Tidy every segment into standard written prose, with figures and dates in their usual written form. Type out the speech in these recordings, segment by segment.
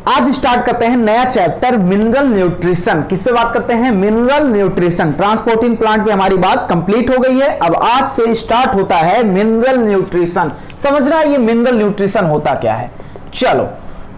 आज स्टार्ट करते हैं नया चैप्टर मिनरल न्यूट्रिशन। किस पे बात करते हैं? Mineral nutrition. ट्रांसपोर्टिंग प्लांट पे हमारी बात कंप्लीट हो गई है। अब आज से स्टार्ट होता है मिनरल न्यूट्रिशन। समझना ये मिनरल न्यूट्रिशन होता क्या है। चलो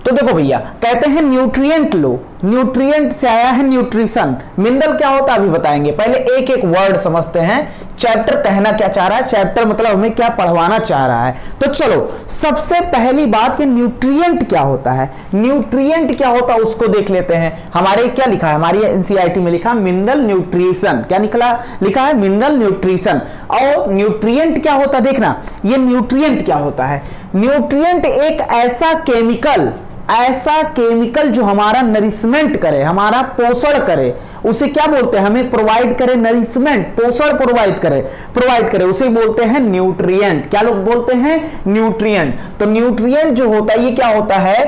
तो देखो भैया, कहते हैं न्यूट्रिएंट लो, न्यूट्रिएंट से आया है न्यूट्रिशन। मिनरल क्या होता है अभी बताएंगे, पहले एक एक वर्ड समझते हैं। चैप्टर कहना क्या चाह रहा है, चैप्टर मतलब हमें क्या पढ़वाना चाह रहा है। तो चलो सबसे पहली बात, ये न्यूट्रिएंट क्या होता है, न्यूट्रिएंट क्या होता है उसको देख लेते हैं। हमारे क्या लिखा है, हमारी एनसीईआरटी में लिखा मिनरल न्यूट्रिशन। क्या लिखा है? Mineral nutrition. और न्यूट्रिएंट क्या होता है देखना, ये न्यूट्रिएंट क्या होता है। न्यूट्रिएंट एक ऐसा केमिकल जो हमारा नरिशमेंट करे, हमारा पोषण करे, उसे क्या बोलते हैं, हमें प्रोवाइड करे, नरिशमेंट पोषण प्रोवाइड करे, उसे बोलते हैं न्यूट्रिएंट। क्या लोग बोलते हैं? न्यूट्रिएंट। तो न्यूट्रिएंट जो होता है ये क्या होता है,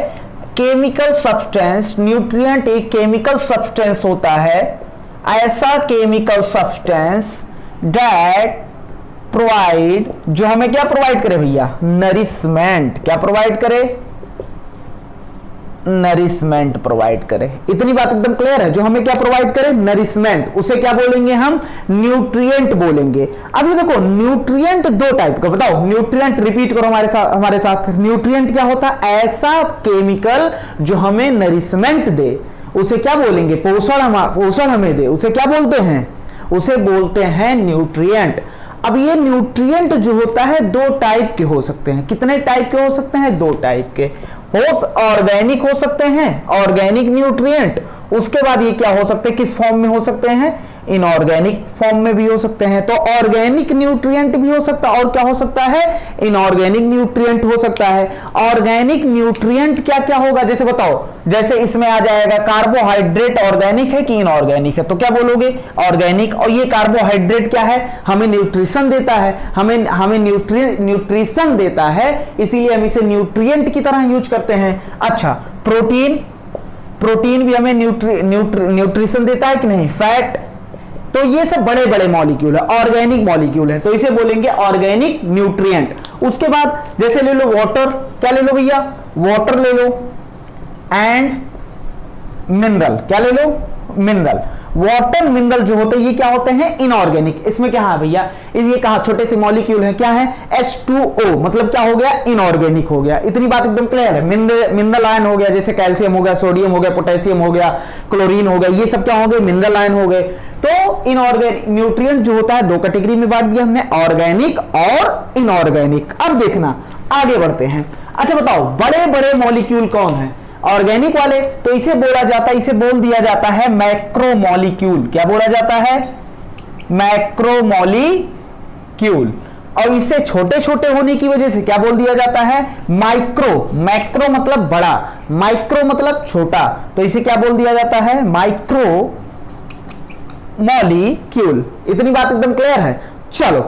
केमिकल सब्सटेंस। न्यूट्रिएंट एक केमिकल सब्सटेंस होता है, ऐसा केमिकल सब्सटेंस दैट प्रोवाइड, जो हमें क्या प्रोवाइड करे भैया, नरिशमेंट। क्या प्रोवाइड करे? नरिशमेंट प्रोवाइड करे। इतनी बात एकदम क्लियर है, जो हमें क्या प्रोवाइड करे, नरिशमेंट, उसे क्या बोलेंगे हम, न्यूट्रिएंट बोलेंगे। अब ये देखो न्यूट्रिएंट दो टाइप का, बताओ न्यूट्रिएंट, रिपीट करो हमारे साथ। न्यूट्रिएंट क्या होता है? ऐसा केमिकल जो हमें नरिशमेंट दे, उसे क्या बोलेंगे, पोषण हमें दे, उसे क्या बोलते हैं, उसे बोलते हैं न्यूट्रिएंट। अब ये न्यूट्रिएंट जो होता है दो टाइप के हो सकते हैं। कितने टाइप के हो सकते हैं? दो टाइप के। ऑर्गेनिक हो सकते हैं, ऑर्गेनिक न्यूट्रिएंट। उसके बाद ये क्या हो सकते हैं, किस फॉर्म में हो सकते हैं, इनऑर्गेनिक फॉर्म में भी हो सकते हैं। तो ऑर्गेनिक न्यूट्रिएंट भी हो सकता है, और क्या हो सकता है, इनऑर्गेनिक न्यूट्रिएंट हो सकता है। ऑर्गेनिक न्यूट्रिएंट क्या क्या होगा, जैसे बताओ, जैसे इसमें आ जाएगा कार्बोहाइड्रेट, ऑर्गेनिक है कि इनऑर्गेनिक है, तो क्या बोलोगे, ऑर्गेनिक। और ये कार्बोहाइड्रेट क्या है, हमें न्यूट्रिशन देता है, हमें न्यूट्रिशन देता है, इसीलिए हम इसे न्यूट्रिएंट की तरह यूज करते हैं। अच्छा, प्रोटीन भी हमें न्यूट्रिशन देता है कि नहीं, फैट। तो ये सब बड़े बड़े मॉलिक्यूल है, ऑर्गेनिक मॉलिक्यूल है, तो इसे बोलेंगे ऑर्गेनिक न्यूट्रिएंट। उसके बाद जैसे ले लो वाटर, क्या ले लो भैया, वाटर ले लो, एंड मिनरल। क्या ले लो, मिनरल। वाटर मिनरल जो होते हैं ये क्या होते हैं, इनऑर्गेनिक। इसमें क्या है भैया, ये कहा छोटे से मॉलिक्यूल है, क्या है, H2O, मतलब क्या हो गया, इनऑर्गेनिक हो गया। इतनी बात एकदम क्लियर है। मिनरल आयन हो गया, जैसे कैल्शियम हो गया, सोडियम हो गया, पोटेशियम हो गया, क्लोरीन हो गया, ये सब क्या हो गए, मिनरल आयन हो गए। तो इनऑर्गेनिक न्यूट्रिएंट जो होता है दो कैटेगरी में बांट दिया हमने, ऑर्गेनिक और इनऑर्गेनिक। अब देखना आगे बढ़ते हैं। अच्छा बताओ, बड़े बड़े मॉलिक्यूल कौन है, ऑर्गेनिक वाले, तो इसे बोला जाता है, इसे बोल दिया जाता है मैक्रोमोलिक्यूल। क्या बोला जाता है, मैक्रोमोलिक्यूल। और इससे छोटे छोटे होने की वजह से क्या बोल दिया जाता है, माइक्रो। मैक्रो मतलब बड़ा, माइक्रो मतलब छोटा, तो इसे क्या बोल दिया जाता है, माइक्रो मॉलिक्यूल। इतनी बात एकदम क्लियर है। चलो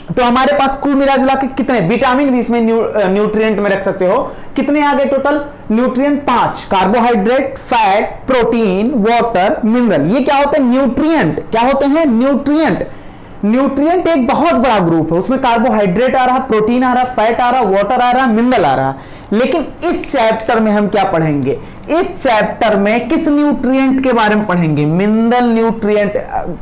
तो हमारे पास कुल मिला जुला के कितने, विटामिन भी इसमें न्यूट्रिएंट में रख सकते हो, कितने आ गए total nutrient, 5। Carbohydrate, fat, protein, water, mineral, ये क्या होते हैं, न्यूट्रिएंट। क्या होते हैं, न्यूट्रिएंट। न्यूट्रिएंट एक बहुत बड़ा ग्रुप है, उसमें कार्बोहाइड्रेट आ रहा, प्रोटीन आ रहा, फैट आ रहा, वाटर आ रहा, मिनरल आ रहा। लेकिन इस चैप्टर में हम क्या पढ़ेंगे, इस चैप्टर में किस न्यूट्रिएंट के बारे में पढ़ेंगे, मिनरल न्यूट्रिएंट।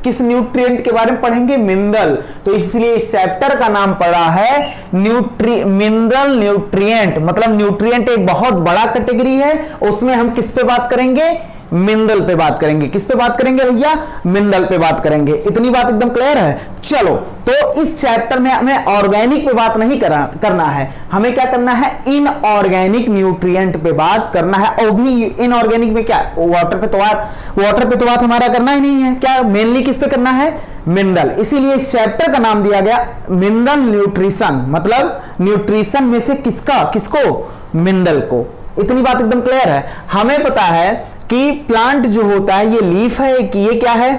किस न्यूट्रिएंट के बारे में पढ़ेंगे, मिनरल। तो इसलिए इस चैप्टर का नाम पड़ा है मिनरल न्यूट्रिएंट। मतलब न्यूट्रिएंट एक बहुत बड़ा कैटेगरी है, उसमें हम किस पे बात करेंगे, मिनरल पे बात करेंगे। किस पे बात करेंगे भैया, मिनरल पे बात करेंगे। इतनी बात एकदम क्लियर है। चलो तो इस चैप्टर में हमें ऑर्गेनिक पे बात नहीं करना है, हमें क्या करना है, इनऑर्गेनिक न्यूट्रिएंट पे बात करना है। और भी इनऑर्गेनिक में क्या, वाटर पे तो बात हमारा करना ही नहीं है, क्या मेनली किस पे करना है, मिनरल। इसीलिए इस चैप्टर का नाम दिया गया मिनरल न्यूट्रिशन। मतलब न्यूट्रिशन में से किसको, मिनरल को। इतनी बात एकदम क्लियर है। हमें पता है कि प्लांट जो होता है ये लीफ है, कि ये क्या है,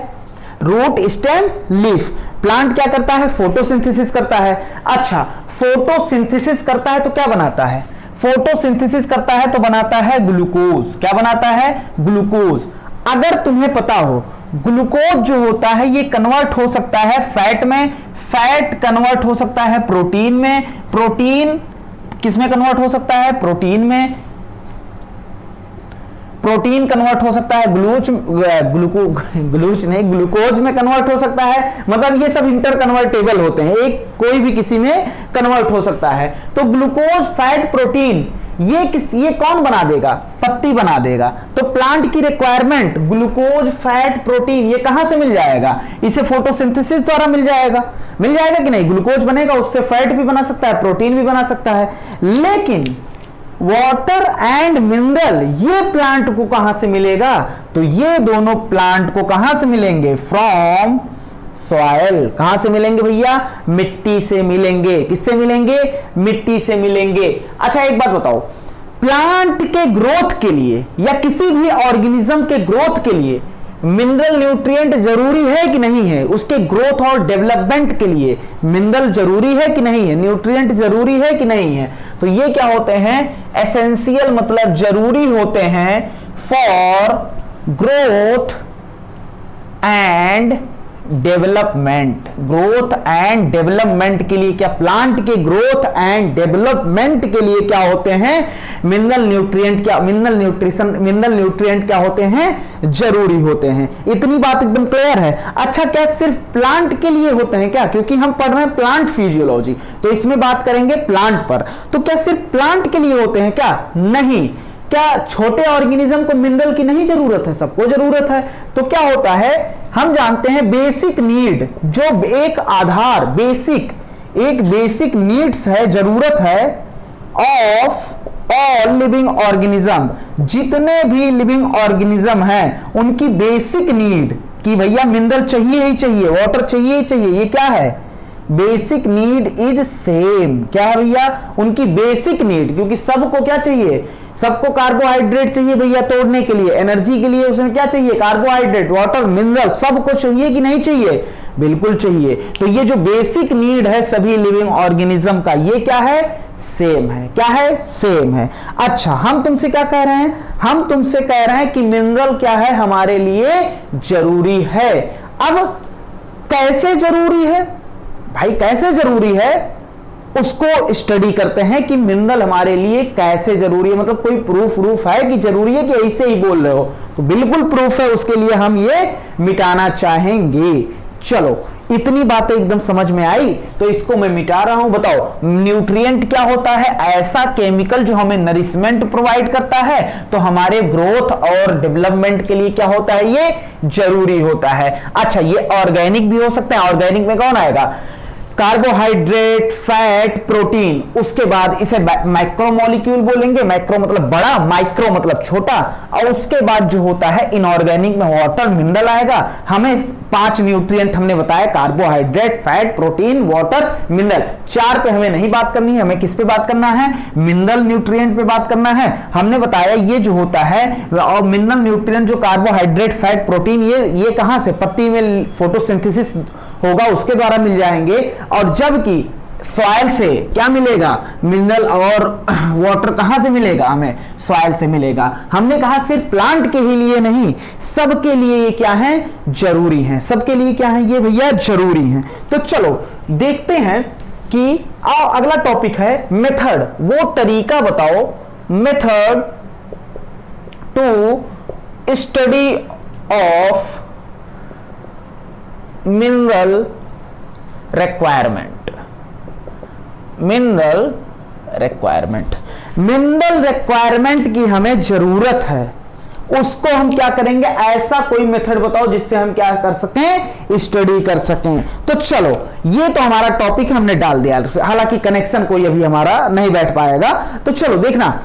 रूट, स्टेम, लीफ। प्लांट क्या करता है, फोटोसिंथेसिस करता है। अच्छा, फोटोसिंथेसिस करता है तो क्या बनाता है, फोटोसिंथेसिस करता है तो बनाता है ग्लूकोज। क्या बनाता है, ग्लूकोज। अगर तुम्हें पता हो, ग्लूकोज जो होता है ये कन्वर्ट हो सकता है फैट में, फैट कन्वर्ट हो सकता है प्रोटीन में, प्रोटीन किस में कन्वर्ट हो सकता है, प्रोटीन में, प्रोटीन कन्वर्ट हो सकता है ग्लूकोज में कन्वर्ट हो सकता है, मतलब ये सब इंटर कन्वर्टेबल होते हैं, एक कोई भी किसी में कन्वर्ट हो सकता है। तो ग्लूकोज, फैट, प्रोटीन ये कौन बना देगा? पत्ती बना देगा। तो प्लांट की रिक्वायरमेंट ग्लूकोज, फैट, प्रोटीन ये कहां से मिल जाएगा? इसे फोटोसिंथेसिस द्वारा मिल जाएगा कि नहीं? ग्लूकोज बनेगा, उससे फैट भी बना सकता है, प्रोटीन भी बना सकता है। लेकिन वाटर एंड मिनरल ये प्लांट को कहां से मिलेगा? तो ये दोनों प्लांट को कहां से मिलेंगे? From soil. कहां से मिलेंगे भैया? मिट्टी से मिलेंगे। किससे मिलेंगे? मिट्टी से मिलेंगे। अच्छा एक बात बताओ, प्लांट के ग्रोथ के लिए या किसी भी ऑर्गेनिज्म के ग्रोथ के लिए मिनरल न्यूट्रिएंट जरूरी है कि नहीं है? उसके ग्रोथ और डेवलपमेंट के लिए मिनरल जरूरी है कि नहीं है? न्यूट्रिएंट जरूरी है कि नहीं है? तो ये क्या होते हैं? एसेंशियल, मतलब जरूरी होते हैं for growth and development. Growth and development के लिए क्या? प्लांट के ग्रोथ एंड डेवलपमेंट के लिए क्या होते हैं? मिनरल न्यूट्रिएंट मिनरल न्यूट्रिएंट क्या होते हैं? जरूरी होते हैं। इतनी बात एकदम क्लियर है। अच्छा, क्या सिर्फ प्लांट के लिए होते हैं क्या? क्योंकि हम पढ़ रहे हैं प्लांट फिजियोलॉजी, तो इसमें बात करेंगे प्लांट पर। तो क्या सिर्फ प्लांट के लिए होते हैं क्या? नहीं। क्या छोटे ऑर्गेनिज्म को मिनरल की नहीं जरूरत है? सबको जरूरत है। तो क्या होता है, हम जानते हैं बेसिक नीड, जो एक आधार एक बेसिक नीड्स है, जरूरत है ऑफ ऑल लिविंग ऑर्गेनिज्म। जितने भी लिविंग ऑर्गेनिज्म हैं उनकी बेसिक नीड कि भैया मिनरल चाहिए ही चाहिए, वाटर चाहिए ही चाहिए, ये क्या है? Basic need is same. क्या है भैया? उनकी बेसिक नीड, क्योंकि सबको क्या चाहिए? सबको कार्बोहाइड्रेट चाहिए भैया तोड़ने के लिए, एनर्जी के लिए उसमें क्या चाहिए? कार्बोहाइड्रेट, वाटर, मिनरल, सबको चाहिए कि नहीं चाहिए? बिल्कुल चाहिए। तो ये जो बेसिक नीड है सभी लिविंग ऑर्गेनिज्म का, ये क्या है? सेम है। क्या है? सेम है। अच्छा, हम तुमसे क्या कह रहे हैं? हम तुमसे कह रहे हैं कि मिनरल क्या है? हमारे लिए जरूरी है। अब कैसे जरूरी है भाई? कैसे जरूरी है उसको स्टडी करते हैं कि मिनरल हमारे लिए कैसे जरूरी है। मतलब कोई प्रूफ है कि जरूरी है, कि ऐसे ही बोल रहे हो? तो बिल्कुल प्रूफ है, उसके लिए हम ये मिटाना चाहेंगे। चलो, इतनी बातें एकदम समझ में आई, तो इसको मैं मिटा रहा हूं। बताओ, न्यूट्रिएंट क्या होता है? ऐसा केमिकल जो हमें नरिशमेंट प्रोवाइड करता है, तो हमारे ग्रोथ और डेवलपमेंट के लिए क्या होता है? ये जरूरी होता है। अच्छा, ये ऑर्गेनिक भी हो सकते हैं। ऑर्गेनिक में कौन आएगा? Carbohydrate, fat, protein. उसके बाद इसे माइक्रोमोलिक्यूल बोलेंगे। मैक्रो मतलब बड़ा, माइक्रो मतलब छोटा। और उसके बाद जो होता है इनऑर्गेनिक में वाटर, मिनरल आएगा। हमें 5 न्यूट्रिएंट हमने बताया, carbohydrate, fat, protein, water, mineral. 4 पे हमें नहीं बात करनी है, हमें किस पे बात करना है? मिनरल न्यूट्रिएंट पे बात करना है। हमने बताया ये जो होता है और मिनरल न्यूट्रिएंट जो कार्बोहाइड्रेट, फैट, प्रोटीन, ये कहां से? पत्ती में फोटोसिंथेसिस होगा, उसके द्वारा मिल जाएंगे। और जबकि सॉइल से क्या मिलेगा? मिनरल और वाटर कहां से मिलेगा? हमें सॉइल से मिलेगा। हमने कहा सिर्फ प्लांट के ही लिए नहीं, सबके लिए ये क्या है? जरूरी है। सबके लिए क्या है? ये भैया जरूरी है। तो चलो देखते हैं कि अगला टॉपिक है मेथड। वो तरीका बताओ, method to study of mineral requirement. Mineral requirement की हमें जरूरत है, उसको हम क्या करेंगे? ऐसा कोई मेथड बताओ जिससे हम क्या कर सकें? स्टडी कर सकें। तो चलो, ये तो हमारा टॉपिक हमने डाल दिया, हालांकि कनेक्शन कोई अभी हमारा नहीं बैठ पाएगा। तो चलो देखना।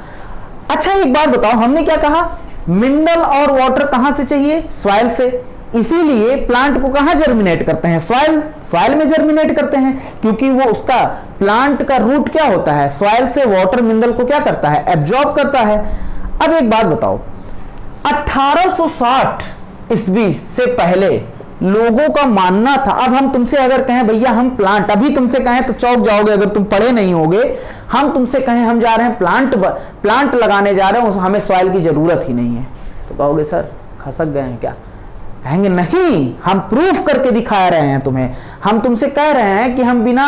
अच्छा, एक बात बताओ, हमने क्या कहा? मिनरल और वाटर कहां से चाहिए? सॉइल से। इसीलिए प्लांट को कहां जर्मिनेट करते हैं? सॉइल में जर्मिनेट करते हैं, क्योंकि वो उसका प्लांट का रूट क्या होता है? सॉइल से वाटर मिनरल को क्या करता है? एब्जॉर्ब करता है। अब एक बात बताओ, 1860 ईस्वी से पहले लोगों का मानना था, अब हम तुमसे अगर कहें भैया हम प्लांट, अभी तुमसे कहें तो चौंक जाओगे अगर तुम पढ़े नहीं होगे। हम तुमसे कहें हम जा रहे हैं प्लांट लगाने जा रहे हैं, हमें सॉइल की जरूरत ही नहीं है, तो कहोगे सर खसक गए हैं क्या? कहेंगे नहीं, हम प्रूफ करके दिखा रहे हैं तुम्हें। हम तुमसे कह रहे हैं कि हम बिना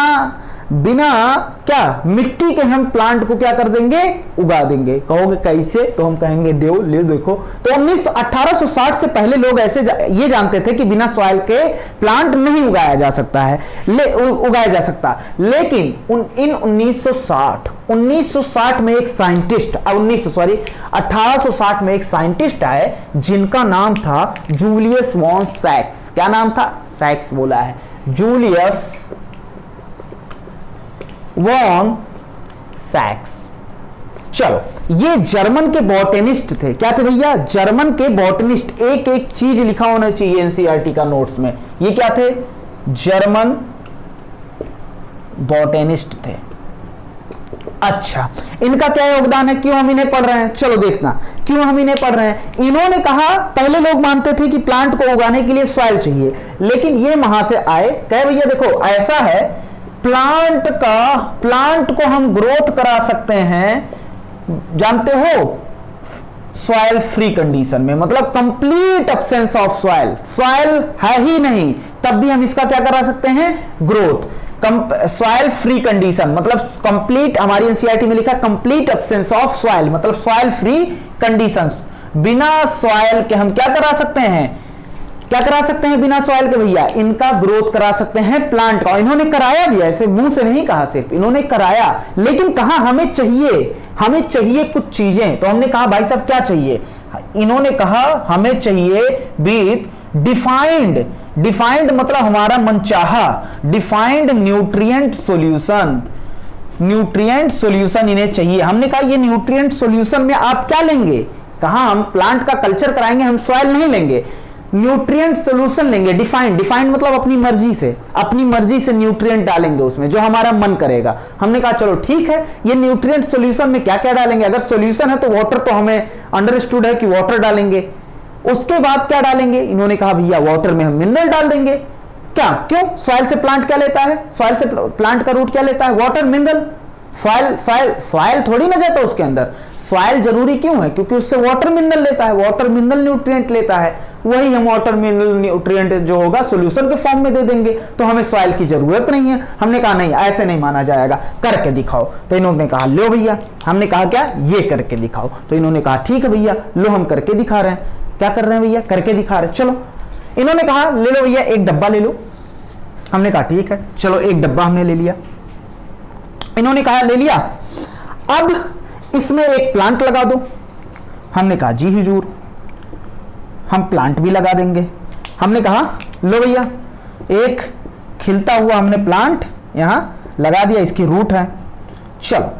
बिना क्या मिट्टी के हम प्लांट को क्या कर देंगे, उगा देंगे। कहोगे कैसे, तो हम कहेंगे ले देखो। तो 1860 से पहले लोग ऐसे ये जानते थे कि बिना सॉइल के प्लांट नहीं उगाया जा सकता है, उगाया जा सकता। लेकिन इन 1960 में एक साइंटिस्ट, 1860 में एक साइंटिस्ट आए जिनका नाम था जूलियस वॉन सैक्स। क्या नाम था, सैक्स बोला है, जूलियस वॉन सैक्स। चलो, ये जर्मन के बॉटनिस्ट थे। क्या थे भैया, जर्मन के बॉटनिस्ट। एक एक चीज लिखा होना चाहिए एनसीईआरटी का नोट्स में। ये क्या थे, जर्मन बॉटनिस्ट थे। अच्छा, इनका क्या योगदान है, क्यों हम इन्हें पढ़ रहे हैं, चलो देखना क्यों हम इन्हें पढ़ रहे हैं। इन्होंने कहा, पहले लोग मानते थे कि प्लांट को उगाने के लिए सॉइल चाहिए, लेकिन ये वहां से आए, कहे भैया देखो ऐसा है, प्लांट को हम ग्रोथ करा सकते हैं, जानते हो, सॉइल फ्री कंडीशन में, मतलब complete absence of soil, soil है ही नहीं, तब भी हम इसका क्या करा सकते हैं, ग्रोथ। सॉइल फ्री कंडीशन मतलब कंप्लीट, हमारी एनसीईआरटी में लिखा कंप्लीट एब्सेंस ऑफ सॉइल, मतलब सॉइल फ्री कंडीशंस। बिना सॉइल के हम क्या करा सकते हैं, क्या करा सकते हैं बिना सॉइल के भैया, इनका ग्रोथ करा सकते हैं प्लांट का। इन्होंने कराया भी, ऐसे मुंह से नहीं कहा, सिर्फ इन्होंने कराया। लेकिन कहा हमें चाहिए कुछ चीजें, तो हमने कहा भाई साहब क्या चाहिए, इन्होंने कहा हमें चाहिए विथ डिफाइंड मतलब हमारा मनचाहा, डिफाइंड न्यूट्रिएंट सॉल्यूशन इन्हें चाहिए। हमने कहा ये न्यूट्रिएंट सॉल्यूशन में आप क्या लेंगे, कहा हम प्लांट का कल्चर कराएंगे, हम सॉइल नहीं लेंगे, न्यूट्रिएंट सॉल्यूशन लेंगे। डिफाइंड मतलब अपनी मर्जी से न्यूट्रिएंट डालेंगे उसमें, जो हमारा मन करेगा। हमने कहा चलो ठीक है, ये न्यूट्रिएंट सॉल्यूशन में क्या क्या डालेंगे, अगर सॉल्यूशन है तो वाटर, तो हमें अंडरस्टूड है कि वाटर डालेंगे। उसके बाद क्या डालेंगे, इन्होंने कहा भैया वाटर में हम मिनरल डाल देंगे। क्या, क्यों, सॉइल से प्लांट क्या लेता है, सॉइल से प्लांट का रूट क्या लेता है, वाटर मिनरल। सॉइल थोड़ी ना जाता उसके अंदर, सॉइल जरूरी क्यों है, क्योंकि उससे वाटर मिनरल लेता है, वाटर मिनरल न्यूट्रिएंट लेता है, वही हम वाटर मिनरल न्यूट्रिएंट जो होगा सॉल्यूशन के फॉर्म में दे देंगे, तो हमें सॉइल की जरूरत नहीं है। हमने कहा नहीं, ऐसे नहीं माना जाएगा, करके दिखाओ। तो इन्होंने कहा लो भैया, हमने कहा क्या, ये करके दिखाओ। तो इन्होंने कहा ठीक है भैया, लो हम करके दिखा रहे हैं। क्या कर रहे हैं भैया, करके दिखा रहे हैं। चलो, इन्होंने कहा ले लो भैया एक डब्बा ले लो। हमने कहा ठीक है, चलो एक डब्बा हमने ले लिया। इन्होंने कहा ले लिया, अब इसमें एक प्लांट लगा दो। हमने कहा जी हुजूर, हम प्लांट भी लगा देंगे। हमने कहा लो भैया, एक खिलता हुआ हमने प्लांट यहां लगा दिया, इसकी रूट है। चलो,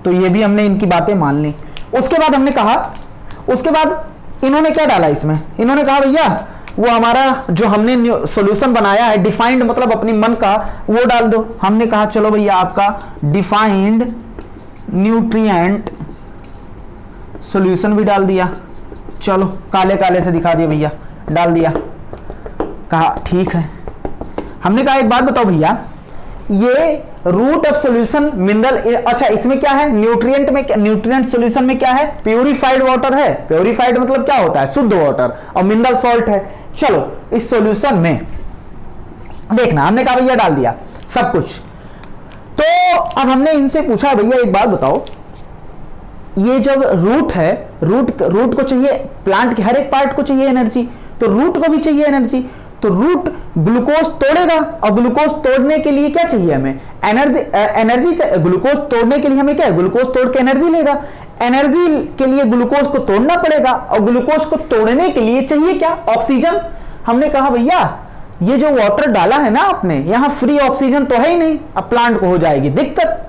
तो ये भी हमने इनकी बातें मान ली। उसके बाद हमने कहा, उसके बाद इन्होंने क्या डाला इसमें, इन्होंने कहा भैया वो हमारा जो हमने सॉल्यूशन बनाया है, डिफाइंड मतलब अपनी मन का, वो डाल दो। हमने कहा चलो भैया आपका डिफाइंड न्यूट्रिएंट सॉल्यूशन भी डाल दिया। चलो, काले काले से दिखा दिया भैया, डाल दिया। कहा ठीक है। हमने कहा एक बात बताओ भैया, ये रूट ऑफ सॉल्यूशन मिनरल, अच्छा इसमें क्या है, न्यूट्रिएंट में, न्यूट्रिएंट सॉल्यूशन में क्या है, प्यूरिफाइड वाटर है। प्यूरिफाइड मतलब क्या होता है, शुद्ध वाटर, और मिनरल सॉल्ट है। चलो, इस सॉल्यूशन में देखना, हमने कहा भैया डाल दिया सब कुछ। तो अब हमने इनसे पूछा भैया एक बात बताओ, ये जब रूट है, रूट को चाहिए, प्लांट के हर एक पार्ट को चाहिए एनर्जी, तो रूट को भी चाहिए एनर्जी। तो रूट ग्लूकोज तोड़ेगा, और ग्लूकोज तोड़ने के लिए क्या चाहिए हमें, एनर्जी। ग्लूकोज तोड़ने के लिए हमें क्या है, ग्लूकोज तोड़ के एनर्जी लेगा, एनर्जी के लिए ग्लूकोज को तोड़ना पड़ेगा, और ग्लूकोज को तोड़ने के लिए चाहिए क्या, ऑक्सीजन। हमने कहा भैया ये जो वाटर डाला है ना आपने, यहां फ्री ऑक्सीजन तो है ही नहीं, अब प्लांट को हो जाएगी दिक्कत।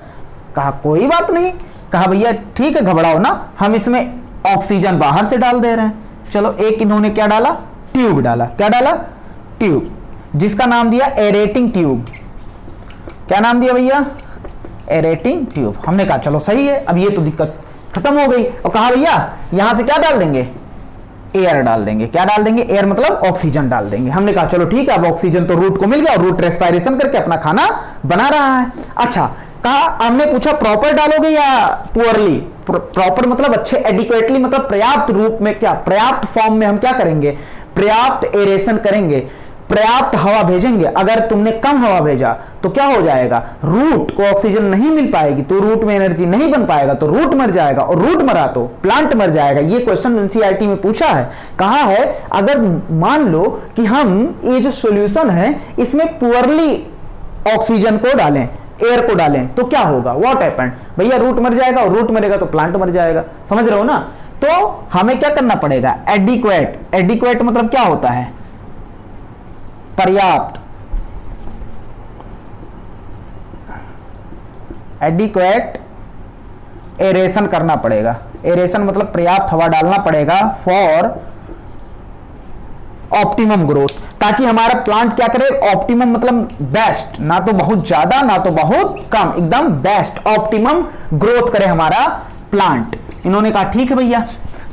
कहा कोई बात नहीं। कहा भैया ठीक है, घबराओ ना, हम इसमें ऑक्सीजन बाहर से डाल दे रहे हैं। चलो, एक इन्होंने क्या डाला, ट्यूब डाला। क्या डाला, ट्यूब, जिसका नाम दिया एरेटिंग ट्यूब। क्या नाम दिया भैया, एरेटिंग ट्यूब। हमने कहा चलो सही है, अब ये तो दिक्कत खत्म हो गई। और कहा भैया यहां से क्या डाल देंगे, एयर डाल देंगे। क्या डाल देंगे, एयर मतलब ऑक्सीजन डाल देंगे। हमने कहा चलो ठीक है, अब ऑक्सीजन तो रूट को मिल गया, और रूट रेस्पिरेशन करके अपना खाना बना रहा है। अच्छा, कहा हमने पूछा प्रॉपर डालोगे या पुअरली। प्रॉपर मतलब अच्छे, एडिक्वेटली मतलब पर्याप्त रूप में, क्या पर्याप्त फॉर्म में हम क्या करेंगे, पर्याप्त एरेशन करेंगे। पर्याप्त हवा भेजेंगे, अगर तुमने कम हवा भेजा तो क्या हो जाएगा, रूट को ऑक्सीजन नहीं मिल पाएगी, तो रूट में एनर्जी नहीं बन पाएगा, तो रूट मर जाएगा, और रूट मरा तो प्लांट मर जाएगा। ये क्वेश्चन एनसीईआरटी में पूछा है। कहा है अगर मान लो कि हम ये जो सॉल्यूशन है इसमें पुअरली ऑक्सीजन को डालें, एयर को डालें, तो क्या होगा, व्हाट हैपेंड, भैया रूट मर जाएगा, और रूट मरेगा तो प्लांट मर जाएगा। समझ रहे हो ना। तो हमें क्या करना पड़ेगा, एडिक्वेट। एडिक्वेट मतलब क्या होता है, पर्याप्त। एडिक्वेट एरेशन करना पड़ेगा। एरेशन मतलब पर्याप्त हवा डालना पड़ेगा फॉर ऑप्टिमम ग्रोथ, ताकि हमारा प्लांट क्या करे, ऑप्टिमम मतलब बेस्ट, ना तो बहुत ज्यादा ना तो बहुत कम, एकदम बेस्ट ऑप्टिमम ग्रोथ करे हमारा प्लांट। इन्होंने कहा ठीक है भैया,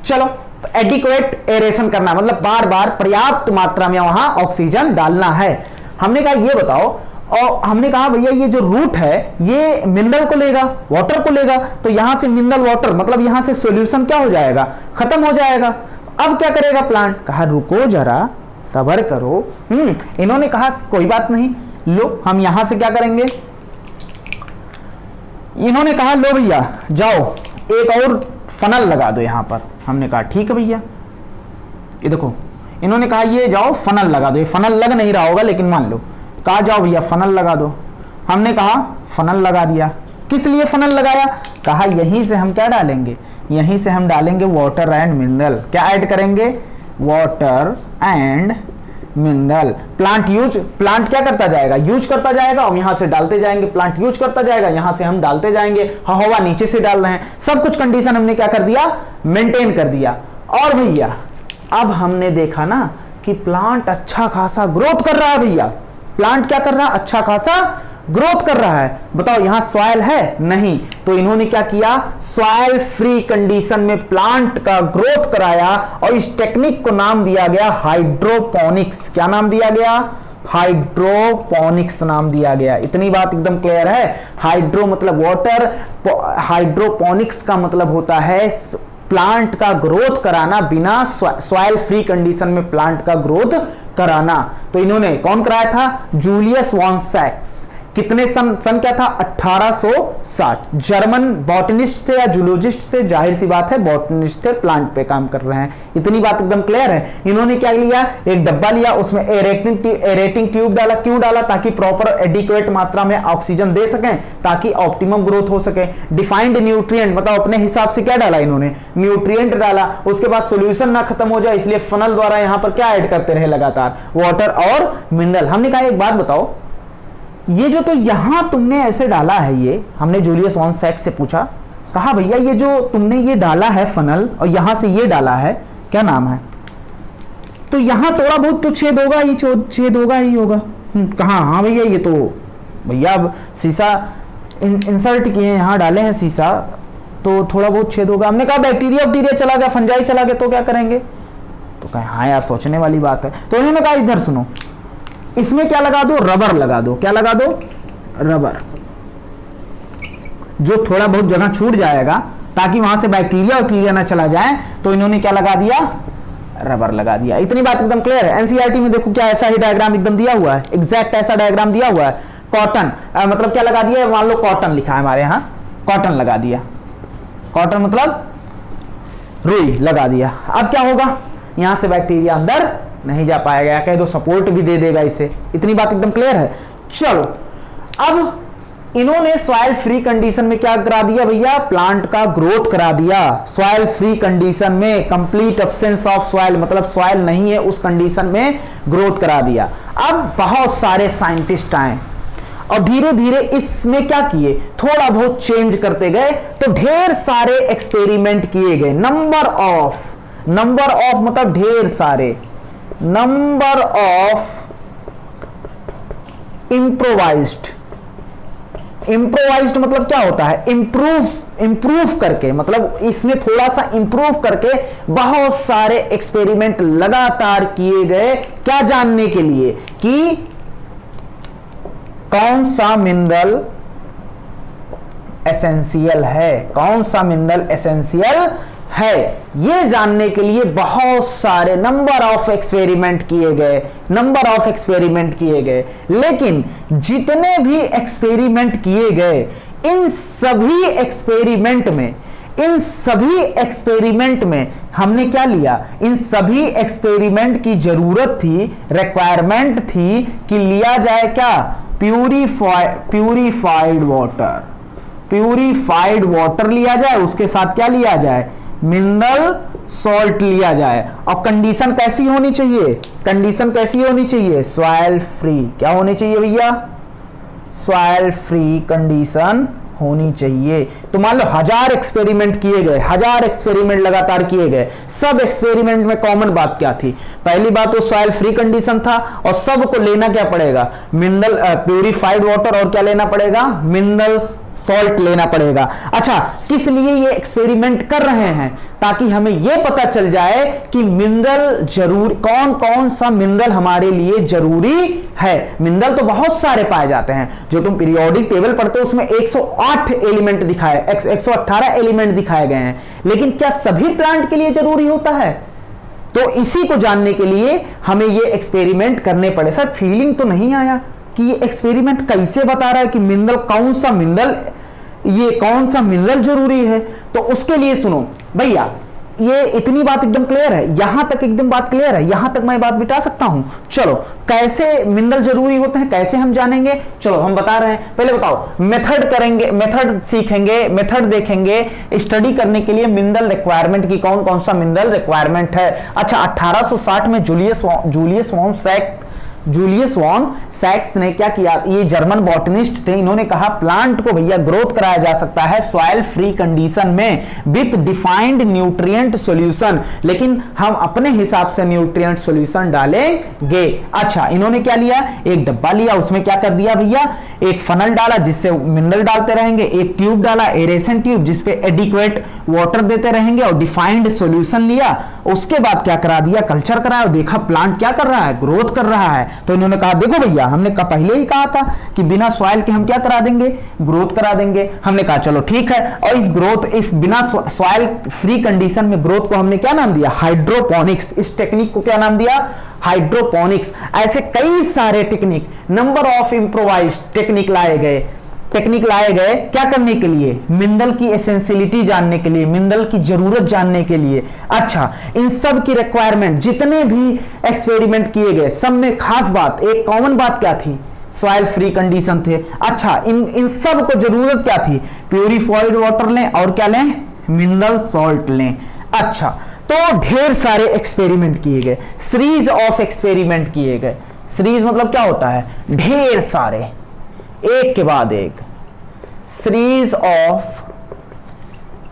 चलो एडिक्वेट एरेशन करना मतलब बार बार पर्याप्त मात्रा में वहां ऑक्सीजन डालना है। हमने कहा ये बताओ, और हमने कहा भैया ये जो रूट है ये मिनरल को लेगा, वाटर को लेगा, तो यहां से मिनरल वाटर मतलब यहां से सॉल्यूशन क्या हो जाएगा, खत्म हो जाएगा। अब क्या करेगा प्लांट, कहा रुको जरा सब्र करो। इन्होंने कहा कोई बात नहीं, लो हम यहां से क्या करेंगे, इन्होंने कहा लो भैया जाओ एक और फनल लगा दो यहां पर। हमने कहा ठीक है भैया, ये देखो इन्होंने कहा ये जाओ फनल लगा दो, ये फनल लग नहीं रहा होगा लेकिन मान लो, कहा जाओ भैया फनल लगा दो। हमने कहा फनल लगा दिया। किस लिए फनल लगाया, कहा यहीं से हम क्या डालेंगे, यहीं से हम डालेंगे वाटर एंड मिनरल। क्या ऐड करेंगे, वाटर एंड मिनरल। प्लांट क्या करता जाएगा, यूज करता जाएगा, और यहां से डालते जाएंगे, प्लांट यूज करता जाएगा, यहां से हम डालते जाएंगे, हवा नीचे से डाल रहे हैं, सब कुछ कंडीशन हमने क्या कर दिया, मेंटेन कर दिया। और भैया अब हमने देखा ना कि प्लांट अच्छा खासा ग्रोथ कर रहा है। भैया प्लांट क्या कर रहा है, अच्छा खासा ग्रोथ कर रहा है। बताओ यहां सॉइल है नहीं, तो इन्होंने क्या किया, सॉइल फ्री कंडीशन में प्लांट का ग्रोथ कराया, और इस टेक्निक को नाम दिया गया हाइड्रोपोनिक्स। क्या नाम दिया गया, हाइड्रोपोनिक्स नाम दिया गया। इतनी बात एकदम क्लियर है। हाइड्रो मतलब वाटर, हाइड्रोपोनिक्स का मतलब होता है प्लांट का ग्रोथ कराना, बिना सॉइल फ्री कंडीशन में प्लांट का ग्रोथ कराना। तो इन्होंने कौन कराया था, जूलियस वॉन सैक्स। कितने सन क्या था, 1860। जर्मन बॉटनिस्ट थे या जूलॉजिस्ट थे, जाहिर सी बात है बॉटनिस्ट थे, प्लांट पे काम कर रहे हैं। इतनी बात एकदम क्लियर है। इन्होंने क्या लिया, एक डब्बा लिया, उसमें एरेटिंग ट्यूब डाला। क्यों डाला, ताकि प्रॉपर एडिक्वेट मात्रा में ऑक्सीजन दे सकें, ताकि ऑप्टिमम ग्रोथ हो सके। डिफाइंड न्यूट्रिएंट मतलब अपने हिसाब से क्या डाला इन्होंने, न्यूट्रिएंट डाला। उसके बाद सोल्यूशन ना खत्म हो जाए इसलिए फनल द्वारा यहां पर क्या ऐड करते रहे, लगातार वाटर और मिनरल। हमने कहा एक बात बताओ, ये जो तो यहां तुमने ऐसे डाला है, ये हमने जूलियस वॉन सैक्स से पूछा, कहा भैया ये जो तुमने ये डाला है फनल, और यहां से ये डाला है, क्या नाम है, तो यहां थोड़ा बहुत तो छेद होगा ही, छेद होगा ही होगा। कहा हाँ भैया ये तो भैया अब शीशा इंसर्ट किए, यहां डाले हैं शीशा, तो थोड़ा बहुत छेद होगा। हमने कहा बैक्टीरिया चला गया, फंजाई चला गया, तो क्या करेंगे, तो कहे हाँ यार सोचने वाली बात है। तो इन्होंने कहा इधर सुनो, इसमें क्या लगा दो, रबर लगा दो। क्या लगा दो, रबर, जो थोड़ा बहुत जगह छूट जाएगा ताकि वहां से बैक्टीरिया ना चला जाए। तो इन्होंने क्या लगा दिया, रबर लगा दिया। इतनी बात एकदम क्लियर है। एनसीईआरटी में देखो क्या ऐसा ही डायग्राम एकदम दिया हुआ है, एग्जैक्ट ऐसा डायग्राम दिया हुआ है। कॉटन मतलब क्या लगा दिया, मान लो कॉटन लिखा है हमारे यहाँ, कॉटन लगा दिया, कॉटन मतलब रुई लगा दिया। अब क्या होगा, यहां से बैक्टीरिया अंदर नहीं जा पाएगा, कह दो सपोर्ट भी दे देगा इसे। इतनी बात एकदम क्लियर है। चलो अब इन्होंने सॉइल फ्री कंडीशन में क्या करा दिया भैया, प्लांट का ग्रोथ करा दिया। सॉइल फ्री कंडीशन में, कंप्लीट एब्सेंस ऑफ सॉइल मतलब सॉइल नहीं है उस कंडीशन में ग्रोथ करा दिया। अब बहुत सारे साइंटिस्ट आए और धीरे धीरे इसमें क्या किए, थोड़ा बहुत चेंज करते गए, तो ढेर सारे एक्सपेरिमेंट किए गए। नंबर ऑफ मतलब ढेर सारे, नंबर ऑफ इम्प्रोवाइज्ड मतलब क्या होता है, इंप्रूव करके, मतलब इसमें थोड़ा सा इंप्रूव करके बहुत सारे एक्सपेरिमेंट लगातार किए गए। क्या जानने के लिए कि कौन सा मिनरल एसेंशियल है, कौन सा मिनरल एसेंशियल है, ये जानने के लिए बहुत सारे नंबर ऑफ एक्सपेरिमेंट किए गए, लेकिन जितने भी एक्सपेरिमेंट किए गए, इन सभी एक्सपेरिमेंट में हमने क्या लिया? इन सभी एक्सपेरिमेंट की जरूरत थी, रिक्वायरमेंट थी कि लिया जाए क्या? प्यूरिफाइड वाटर लिया जाए, उसके साथ क्या लिया जाए? मिनरल सॉल्ट लिया जाए। और कंडीशन कैसी होनी चाहिए? Soil free. क्या होनी चाहिए भैया? सॉइल फ्री कंडीशन होनी चाहिए। तो मान लो 1000 एक्सपेरिमेंट किए गए, 1000 एक्सपेरिमेंट लगातार किए गए, सब एक्सपेरिमेंट में कॉमन बात क्या थी? पहली बात तो सॉइल फ्री कंडीशन था, और सबको लेना क्या पड़ेगा? मिनरल प्यूरिफाइड वाटर, और क्या लेना पड़ेगा? मिनरल सॉल्ट लेना पड़ेगा। अच्छा, किस लिए ये एक्सपेरिमेंट कर रहे हैं? ताकि हमें ये पता चल जाए कि मिनरल जरूर कौन सा मिनरल हमारे लिए जरूरी है। मिनरल तो बहुत सारे पाए जाते हैं, जो तुम पीरियोडिक टेबल पढ़ते हो उसमें 108 एलिमेंट 118 एलिमेंट दिखाए गए हैं, लेकिन क्या सभी प्लांट के लिए जरूरी होता है? तो इसी को जानने के लिए हमें ये एक्सपेरिमेंट करने पड़े। सर फीलिंग तो नहीं आया कि ये एक्सपेरिमेंट कैसे बता रहा है कि मिनरल कौन सा मिनरल जरूरी है? तो उसके लिए सुनो भैया, ये इतनी बात एकदम क्लियर है, यहां तक एकदम बात क्लियर है, यहां तक मैं बात बिता सकता हूं। चलो, कैसे मिनरल जरूरी होते हैं, कैसे हम जानेंगे? चलो हम बता रहे हैं। पहले बताओ, मेथड सीखेंगे, मेथड देखेंगे। स्टडी करने के लिए मिनरल रिक्वायरमेंट की कौन सा मिनरल रिक्वायरमेंट है। अच्छा, 1860 में जूलियस वॉन सैक्स ने क्या किया? ये जर्मन बॉटनिस्ट थे, इन्होंने कहा प्लांट को भैया ग्रोथ कराया जा सकता है सॉइल फ्री कंडीशन में विथ डिफाइंड न्यूट्रिएंट सॉल्यूशन, लेकिन हम अपने हिसाब से न्यूट्रिएंट सॉल्यूशन डालेंगे। अच्छा, इन्होंने क्या लिया? एक डब्बा लिया, उसमें क्या कर दिया भैया? एक फनल डाला जिससे मिनरल डालते रहेंगे, एक ट्यूब डाला, एरेशन ट्यूब, जिसपे एडिक्वेट वाटर देते रहेंगे, और डिफाइंड सॉल्यूशन लिया। उसके बाद क्या करा दिया? कल्चर कराया, और देखा प्लांट क्या कर रहा है? ग्रोथ कर रहा है। तो इन्होंने कहा देखो भैया, हमने पहले ही कहा था कि बिना सॉइल के हम क्या करा देंगे? ग्रोथ करा देंगे। हमने कहा चलो ठीक है, और इस बिना सॉइल फ्री कंडीशन में ग्रोथ को हमने क्या नाम दिया? हाइड्रोपोनिक्स। इस टेक्निक को क्या नाम दिया? हाइड्रोपोनिक्स। ऐसे कई सारे technique, number of improvised technique लाए गए क्या करने के लिए? मिनरल की एसेंशियलिटी जानने के लिए, मिनरल की जरूरत जानने के लिए। अच्छा, इन सब की रिक्वायरमेंट, जितने भी एक्सपेरिमेंट किए गए, सब में खास बात, एक कॉमन बात क्या थी? सॉइल फ्री कंडीशन थे। अच्छा, इन सब को जरूरत क्या थी? प्यूरिफाइड वाटर लें, और क्या लें? मिनरल सॉल्ट लें। अच्छा, तो ढेर सारे एक्सपेरिमेंट किए गए, सीरीज ऑफ एक्सपेरिमेंट किए गए। सीरीज मतलब क्या होता है? ढेर सारे, एक के बाद एक, सीरीज ऑफ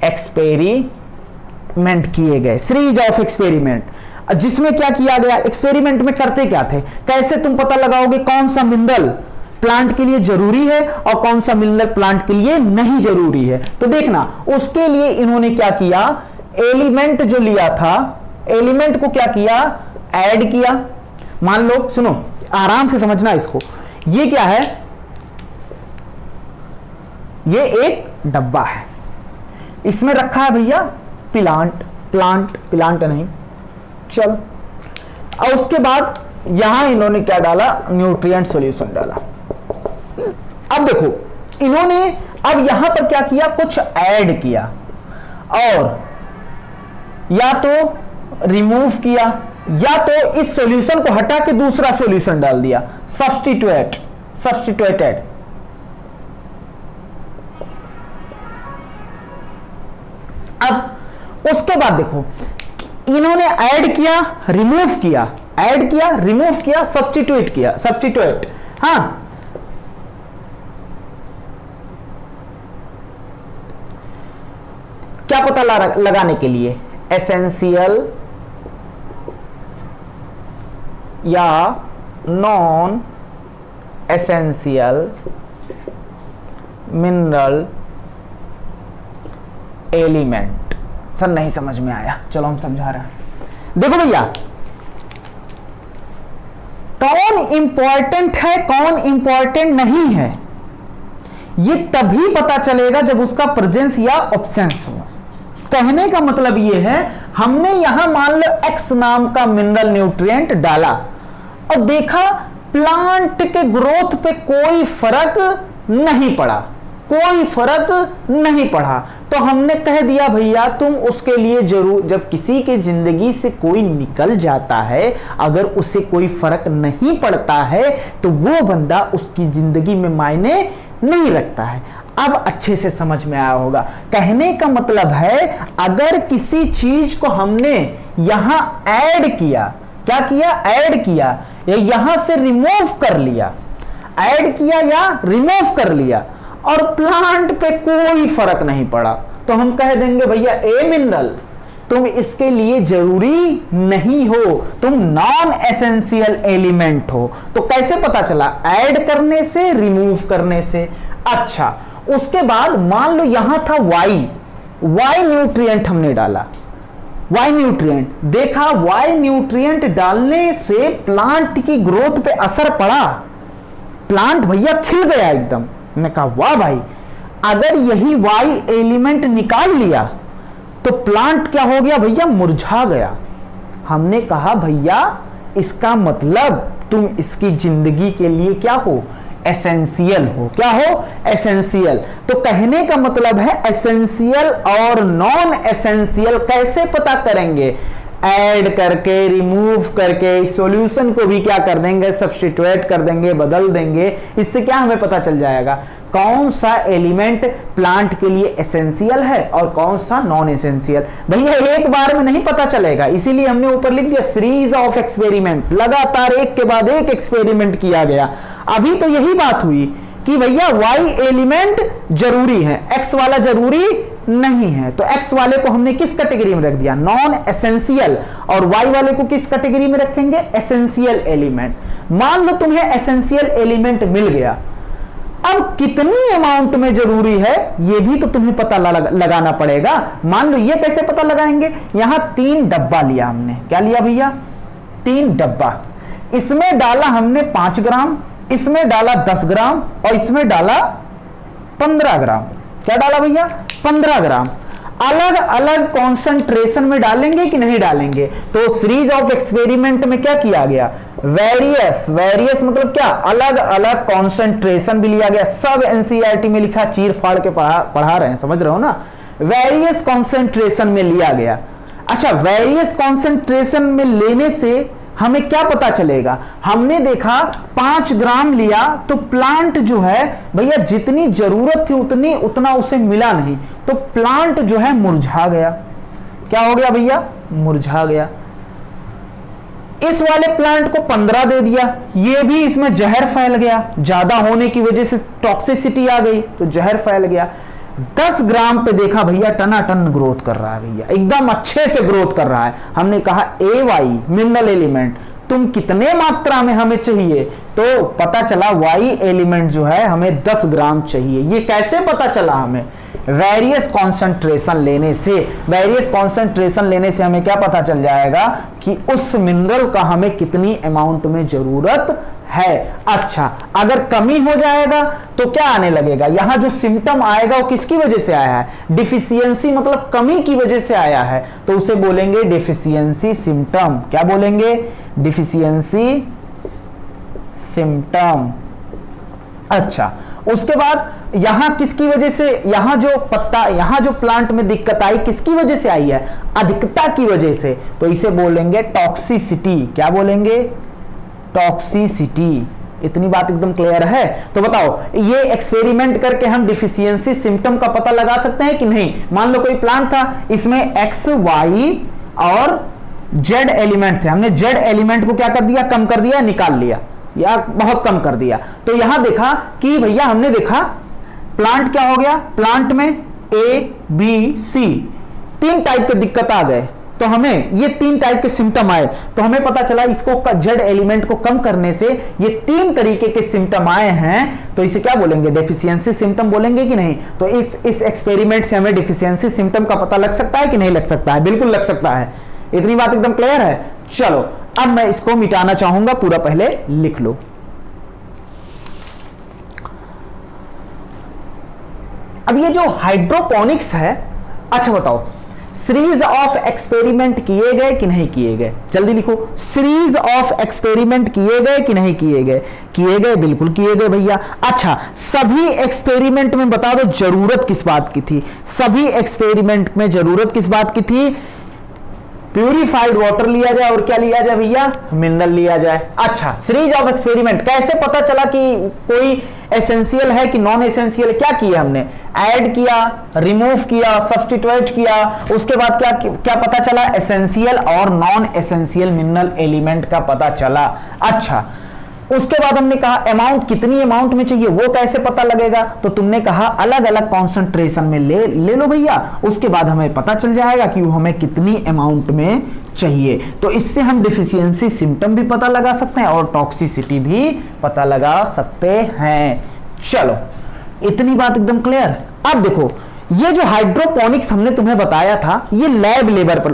एक्सपेरिमेंट किए गए, सीरीज ऑफ एक्सपेरिमेंट, जिसमें क्या किया गया? एक्सपेरिमेंट में करते क्या थे? कैसे तुम पता लगाओगे कौन सा मिनरल प्लांट के लिए जरूरी है और कौन सा मिनरल प्लांट के लिए नहीं जरूरी है? तो देखना, उसके लिए इन्होंने क्या किया? एलिमेंट जो लिया था, एलिमेंट को क्या किया? ऐड किया। मान लो, सुनो आराम से समझना इसको, ये क्या है? ये एक डब्बा है, इसमें रखा है भैया प्लांट नहीं, चल। और उसके बाद यहां इन्होंने क्या डाला? न्यूट्रिएंट सॉल्यूशन डाला। अब देखो, इन्होंने अब यहां पर क्या किया? कुछ ऐड किया, और या तो रिमूव किया, या तो इस सॉल्यूशन को हटा के दूसरा सॉल्यूशन डाल दिया, सब्स्टिट्यूटेड। अब उसके बाद देखो, इन्होंने ऐड किया, रिमूव किया, ऐड किया, रिमूव किया, सब्स्टिट्यूट। हाँ, क्या पता लगाने के लिए? एसेंशियल या non essential mineral element. Sir नहीं समझ में आया, चलो हम समझा रहे हैं। देखो भैया, कौन इंपॉर्टेंट है, कौन इंपॉर्टेंट नहीं है, ये तभी पता चलेगा जब उसका प्रेजेंस या ऑब्सेंस हो। कहने का मतलब ये है, हमने यहां मान लो एक्स नाम का मिनरल न्यूट्रिएंट डाला और देखा प्लांट के ग्रोथ पे कोई फर्क नहीं पड़ा, कोई फर्क नहीं पड़ा, तो हमने कह दिया भैया तुम उसके लिए जरूर, जब किसी के जिंदगी से कोई निकल जाता है, अगर उसे कोई फर्क नहीं पड़ता है तो वो बंदा उसकी जिंदगी में मायने नहीं रखता है। अब अच्छे से समझ में आया होगा। कहने का मतलब है अगर किसी चीज को हमने यहां ऐड किया, क्या किया, ऐड किया या यहां से रिमूव कर लिया, ऐड किया या रिमूव कर लिया और प्लांट पे कोई फर्क नहीं पड़ा, तो हम कह देंगे भैया ए मिनरल तुम इसके लिए जरूरी नहीं हो, तुम नॉन एसेंशियल एलिमेंट हो। तो कैसे पता चला, ऐड करने से, रिमूव करने से। अच्छा, उसके बाद मान लो यहां था वाई न्यूट्रिएंट हमने डाला, वाई न्यूट्रिएंट, देखा वाई न्यूट्रिएंट डालने से प्लांट की ग्रोथ पे असर पड़ा, प्लांट भैया खिल गया एकदम। मैंने कहा वाह भाई, अगर यही वाई एलिमेंट निकाल लिया तो प्लांट क्या हो गया भैया, मुरझा गया। हमने कहा भैया इसका मतलब तुम इसकी जिंदगी के लिए क्या हो, एसेंशियल हो। क्या हो, एसेंशियल। तो कहने का मतलब है एसेंशियल और नॉन एसेंशियल कैसे पता करेंगे, ऐड करके, रिमूव करके, सॉल्यूशन को भी क्या कर देंगे, सब्स्टिट्यूट कर देंगे, बदल देंगे। इससे क्या हमें पता चल जाएगा कौन सा एलिमेंट प्लांट के लिए एसेंशियल है और कौन सा नॉन एसेंशियल। भैया एक बार में नहीं पता चलेगा, इसीलिए हमने ऊपर लिख दिया सीरीज ऑफ एक्सपेरिमेंट, लगातार एक के बाद एक एक्सपेरिमेंट किया गया। अभी तो यही बात हुई कि भैया वाई एलिमेंट जरूरी है, एक्स वाला जरूरी नहीं है, तो एक्स वाले को हमने किस कैटेगरी में रख दिया, नॉन एसेंशियल, और वाई वाले को किस कैटेगरी में रखेंगे, एसेंशियल एलिमेंट। मान लो तुम्हें एसेंशियल एलिमेंट मिल गया, अब कितनी अमाउंट में जरूरी है ये भी तो तुम्हें पता लगाना पड़ेगा। मान लो ये कैसे पता लगाएंगे, यहां 3 डब्बा लिया हमने, क्या लिया भैया, 3 डब्बा, इसमें डाला हमने 5 ग्राम, इसमें डाला 10 ग्राम और इसमें डाला 15 ग्राम। क्या डाला भैया, 15 ग्राम। अलग अलग कॉन्सेंट्रेशन में डालेंगे कि नहीं डालेंगे, तो सीरीज ऑफ एक्सपेरिमेंट में क्या किया गया, वेरियस, वेरियस मतलब क्या, अलग अलग कॉन्सेंट्रेशन भी लिया गया। सब एनसीईआरटी में लिखा, चीर फाड़ के पढ़ा रहे हैं, समझ रहे हो ना, वेरियस कॉन्सेंट्रेशन में लिया गया। अच्छा, वेरियस कॉन्सेंट्रेशन में लेने से हमें क्या पता चलेगा, हमने देखा 5 ग्राम लिया तो प्लांट जो है भैया जितनी जरूरत थी उतना उसे मिला नहीं, तो प्लांट जो है मुरझा गया। क्या हो गया भैया, मुरझा गया। इस वाले प्लांट को 15 दे दिया, ये भी इसमें जहर फैल गया, ज्यादा होने की वजह से टॉक्सिसिटी आ गई तो जहर फैल गया। 10 ग्राम पे देखा भैया टनाटन ग्रोथ कर रहा है, भैया एकदम अच्छे से ग्रोथ कर रहा है। हमने कहा ए वाई मिनरल एलिमेंट तुम कितने मात्रा में हमें चाहिए, तो पता चला वाई एलिमेंट जो है हमें 10 ग्राम चाहिए। ये कैसे पता चला हमें, वेरियस कॉन्सेंट्रेशन लेने से। वेरियस कॉन्सेंट्रेशन लेने से हमें क्या पता चल जाएगा कि उस मिनरल का हमें कितनी अमाउंट में जरूरत है। अच्छा, अगर कमी हो जाएगा तो क्या आने लगेगा, यहां जो सिम्टम आएगा वो किसकी वजह से आया है, डिफिशियंसी मतलब कमी की वजह से आया है, तो उसे बोलेंगे डिफिशियंसी सिम्टम। क्या बोलेंगे, डिफिशियंसी सिम्टम। अच्छा, उसके बाद यहां किसकी वजह से, यहां जो पत्ता, यहां जो प्लांट में दिक्कत आई किसकी वजह से आई है, अधिकता की वजह से, तो इसे बोलेंगे टॉक्सिसिटी। क्या बोलेंगे, टॉक्सिसिटी। इतनी बात एकदम क्लियर है। तो बताओ ये एक्सपेरिमेंट करके हम डिफिशियंसी सिम्टम का पता लगा सकते हैं कि नहीं। मान लो कोई प्लांट था, इसमें एक्स, वाई और जेड एलिमेंट थे, हमने जेड एलिमेंट को क्या कर दिया, कम कर दिया, निकाल लिया या बहुत कम कर दिया। तो यहां देखा कि भैया हमने देखा प्लांट क्या हो गया, प्लांट में ए बी सी 3 टाइप के दिक्कत आ गए, तो हमें ये 3 टाइप के सिम्टम आए, तो हमें पता चला इसको जेड एलिमेंट को कम करने से ये 3 तरीके के सिम्टम आए हैं, तो इसे क्या बोलेंगे, डेफिशिएंसी सिम्टम बोलेंगे कि नहीं। तो इस एक्सपेरिमेंट से हमें डेफिशिएंसी सिम्टम का पता लग सकता है कि नहीं लग सकता है, बिल्कुल लग सकता है। इतनी बात एकदम क्लियर है। चलो अब मैं इसको मिटाना चाहूंगा, पूरा पहले लिख लो। अब ये जो हाइड्रोपोनिक्स है, अच्छा बताओ सीरीज ऑफ एक्सपेरिमेंट किए गए कि नहीं किए गए, जल्दी लिखो, सीरीज ऑफ एक्सपेरिमेंट किए गए कि नहीं किए गए, किए गए, बिल्कुल किए गए भैया। अच्छा, सभी एक्सपेरिमेंट में बता दो जरूरत किस बात की थी, सभी एक्सपेरिमेंट में जरूरत किस बात की थी, प्यूरिफाइड वाटर लिया जाए और क्या लिया जाए भैया, मिनरल लिया जाए। अच्छा, सीरीज ऑफ एक्सपेरिमेंट कैसे पता चला कि कोई एसेंशियल है कि नॉन एसेंशियल है, क्या किया हमने, ऐड किया, रिमूव किया, सब्स्टिट्यूट किया, उसके बाद क्या क्या पता चला, एसेंशियल और नॉन एसेंशियल मिनरल एलिमेंट का पता चला। अच्छा, उसके बाद हमने कहा अमाउंट कितनी अमाउंट में चाहिए वो कैसे पता लगेगा, तो तुमने कहा अलग अलग कॉन्सेंट्रेशन में ले लो भैया, उसके बाद हमें पता चल जाएगा कि वो हमें कितनी अमाउंट में चाहिए। तो इससे हम डिफिशियंसी सिम्टम भी पता लगा सकते हैं और टॉक्सिसिटी भी पता लगा सकते हैं। चलो, इतनी बात एकदम क्लियर। अब देखो, ये जो हाइड्रोपोनिक्स हमने तुम्हें बताया था, ये लैब लेवल पर,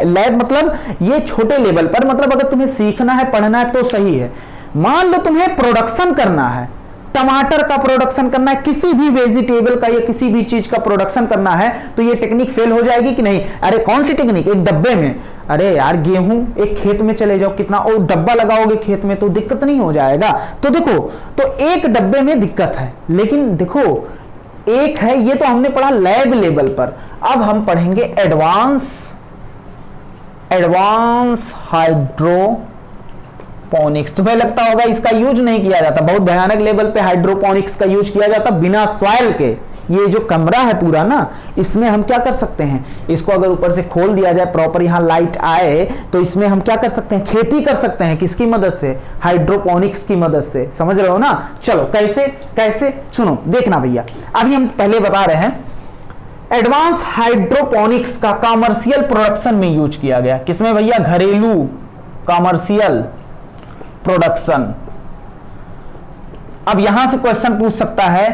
लैब मतलब ये छोटे लेवल पर, मतलब अगर तुम्हें सीखना है पढ़ना है तो सही है। मान लो तुम्हें प्रोडक्शन करना है, टमाटर का प्रोडक्शन करना है, किसी भी वेजिटेबल का या किसी भी चीज का प्रोडक्शन करना है, तो ये टेक्निक फेल हो जाएगी कि नहीं। अरे कौन सी टेक्निक, एक डब्बे में, अरे यार गेहूं एक खेत में चले जाओ, कितना और डब्बा लगाओगे खेत में तो दिक्कत नहीं हो जाएगा। तो देखो, तो एक डब्बे में दिक्कत है, लेकिन देखो एक है, ये तो हमने पढ़ा लैब लेवल पर। अब हम पढ़ेंगे एडवांस हाइड्रोपोनिक्स। तुम्हें लगता होगा इसका यूज नहीं किया जाता, बहुत भयानक लेवल पे हाइड्रोपोनिक्स का यूज किया जाता बिना सॉइल के। ये जो कमरा है पूरा ना, इसमें हम क्या कर सकते हैं, इसको अगर ऊपर से खोल दिया जाए, प्रॉपर यहां लाइट आए, तो इसमें हम क्या कर सकते हैं, खेती कर सकते हैं। किसकी मदद से, हाइड्रोपोनिक्स की मदद से। समझ रहे हो ना। चलो कैसे कैसे सुनो, देखना भैया, अभी हम पहले बता रहे हैं एडवांस हाइड्रोपोनिक्स का कॉमर्शियल प्रोडक्शन में यूज किया गया। किसमें भैया, घरेलू कॉमर्शियल प्रोडक्शन। अब यहां से क्वेश्चन पूछ सकता है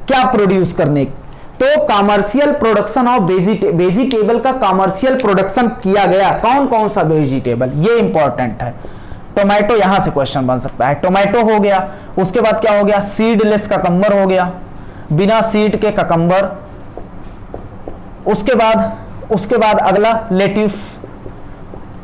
क्या प्रोड्यूस करने, तो कॉमर्शियल प्रोडक्शन ऑफ वेजिटेबल का कॉमर्शियल प्रोडक्शन किया गया। कौन कौन सा वेजिटेबल, ये इंपॉर्टेंट है। टोमेटो, यहां से क्वेश्चन बन सकता है, टोमेटो हो गया। उसके बाद क्या हो गया, सीडलेस ककम्बर हो गया, बिना सीड के ककम्बर। उसके बाद अगला लेट्यूस।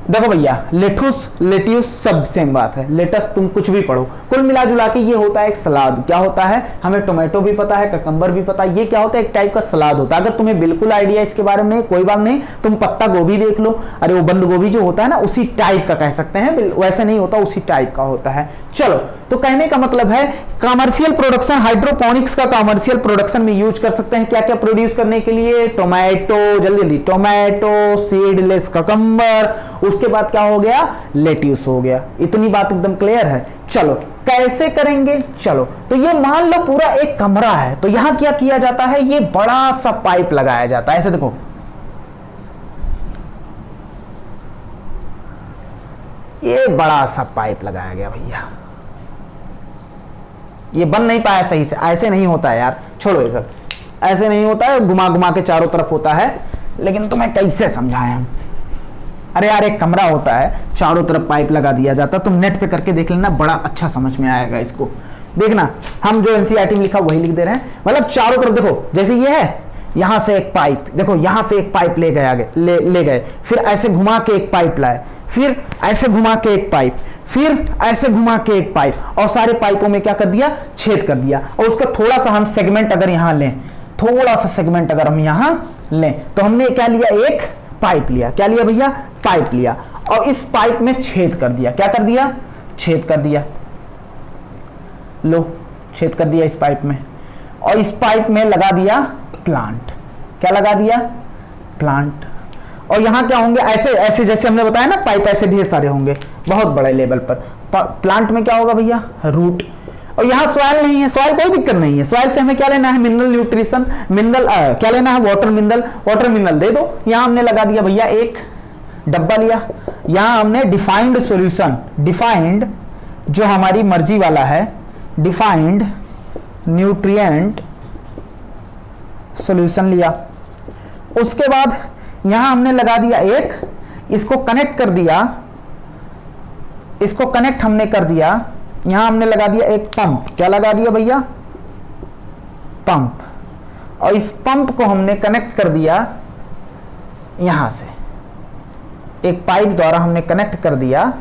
देखो भैया, लेट्यूस सब सेम बात है, लेटस तुम कुछ भी पढ़ो, कुल मिला जुला के ये होता है एक सलाद। क्या होता है, हमें टोमेटो भी पता है, ककम्बर भी पता है, ये क्या होता है, एक टाइप का सलाद होता है। अगर तुम्हें बिल्कुल आइडिया इसके बारे में कोई बात नहीं, तुम पत्ता गोभी देख लो, अरे वो बंद गोभी जो होता है ना, उसी टाइप का कह सकते हैं, वैसे नहीं होता, उसी टाइप का होता है। चलो, तो कहने का मतलब है कॉमर्शियल प्रोडक्शन, हाइड्रोपोनिक्स का कॉमर्शियल प्रोडक्शन में यूज कर सकते हैं। क्या क्या प्रोड्यूस करने के लिए, टोमेटो, जल्दी जल्दी, टोमेटो, सीडलेस ककम्बर, उसके बाद क्या हो गया, लेट्यूस हो गया। इतनी बात एकदम क्लियर है। चलो कैसे करेंगे, चलो, तो ये मान लो पूरा एक कमरा है, तो यहां क्या किया जाता है, ये बड़ा सा पाइप लगाया जाता है। ऐसे देखो, ये बड़ा सा पाइप लगाया गया भैया, ये बन नहीं पाया सही से, ऐसे नहीं होता है यार, छोड़ो ये सब, ऐसे नहीं होता है, घुमा घुमा के चारों तरफ होता है। लेकिन तुम्हें कैसे समझाएं हम, अरे यार एक कमरा होता है, चारों तरफ पाइप लगा दिया जाता है, तुम नेट पे करके देख लेना, बड़ा अच्छा समझ में आएगा इसको। देखना, हम जो एनसीईआरटी में लिखा वही लिख दे रहे हैं, मतलब चारों तरफ देखो, जैसे ये है, यहां से एक पाइप, देखो यहां से एक पाइप ले गए, फिर ऐसे घुमा के एक पाइप लाए, फिर ऐसे घुमा के एक पाइप, फिर ऐसे घुमा के एक पाइप, और सारे पाइपों में क्या कर दिया, छेद कर दिया। और उसका थोड़ा सा हम सेगमेंट अगर यहां लें, थोड़ा सा सेगमेंट अगर हम यहां लें, तो हमने क्या लिया, एक पाइप लिया। क्या लिया भैया, पाइप लिया, और इस पाइप में छेद कर दिया। क्या कर दिया, छेद कर दिया, लो छेद कर दिया इस पाइप में, और इस पाइप में लगा दिया प्लांट। क्या लगा दिया, प्लांट। और यहां क्या होंगे, ऐसे ऐसे जैसे हमने बताया ना, पाइप ऐसे ढेर सारे होंगे बहुत बड़े लेवल पर। प्लांट में क्या होगा भैया, रूट। और यहाँ सॉइल नहीं है, सॉइल कोई दिक्कत नहीं है, सॉइल से हमें क्या लेना है, मिनरल न्यूट्रिशन, मिनरल क्या लेना है, वाटर मिनरल, वाटर मिनरल दे दो। यहाँ हमने लगा दिया भैया एक डब्बा लिया, यहाँ हमने डिफाइंड सॉल्यूशन, डिफाइंड जो हमारी मर्जी वाला है, डिफाइंड न्यूट्रिएंट सॉल्यूशन लिया। उसके बाद यहाँ हमने लगा दिया एक, इसको कनेक्ट कर दिया, इसको कनेक्ट हमने कर दिया, यहां हमने लगा दिया एक पंप। क्या लगा दिया भैया, पंप। और इस पंप को हमने कनेक्ट कर दिया यहां से एक पाइप द्वारा हमने कनेक्ट कर दिया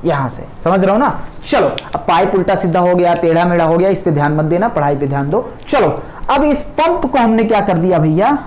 यहां से, समझ रहे हो ना। चलो अब पाइप उल्टा सीधा हो गया, टेढ़ा मेढ़ा हो गया, इस पे ध्यान मत देना, पढ़ाई पे ध्यान दो। चलो अब इस पंप को हमने क्या कर दिया भैया,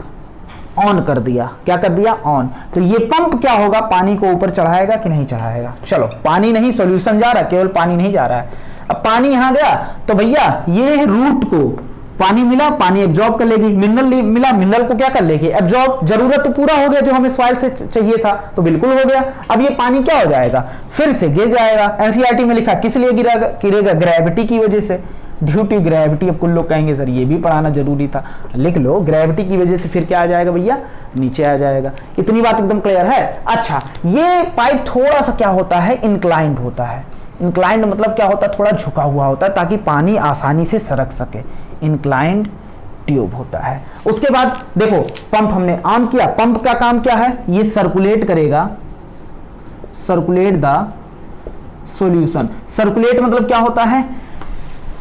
ऑन कर दिया। क्या कर दिया, ऑन। तो ये पंप क्या होगा, पानी को ऊपर चढ़ाएगा कि नहीं चढ़ाएगा। चलो पानी नहीं, सॉल्यूशन जा रहा है, केवल पानी नहीं जा रहा है। अब पानी यहां गया तो भैया ये रूट को पानी मिला, पानी एब्जॉर्ब कर लेगी, मिनरल मिला, मिनरल को क्या कर लेगी, एब्जॉर्ब। जरूरत तो पूरा हो गया जो हमें सॉइल से चाहिए था, तो बिल्कुल हो गया। अब ये पानी क्या हो जाएगा, फिर से गिर जाएगा। एनसीईआरटी में लिखा किस लिए गिरेगा, ग्रेविटी की वजह से, ड्यू टू ग्रेविटी। अब कुछ लोग कहेंगे सर ये भी पढ़ाना जरूरी था, लिख लो ग्रेविटी की वजह से फिर क्या आ जाएगा भैया, नीचे आ जाएगा। इतनी बात एकदम क्लियर है। अच्छा ये पाइप थोड़ा सा क्या होता है, इंक्लाइंड होता है। इंक्लाइंड मतलब क्या होता है, थोड़ा झुका हुआ होता है ताकि पानी आसानी से सरक सके। इंक्लाइंड ट्यूब होता है। उसके बाद देखो पंप हमने ऑन किया, पंप का काम क्या है, ये सर्कुलेट करेगा, सर्कुलेट द सॉल्यूशन। सर्कुलेट मतलब क्या होता है,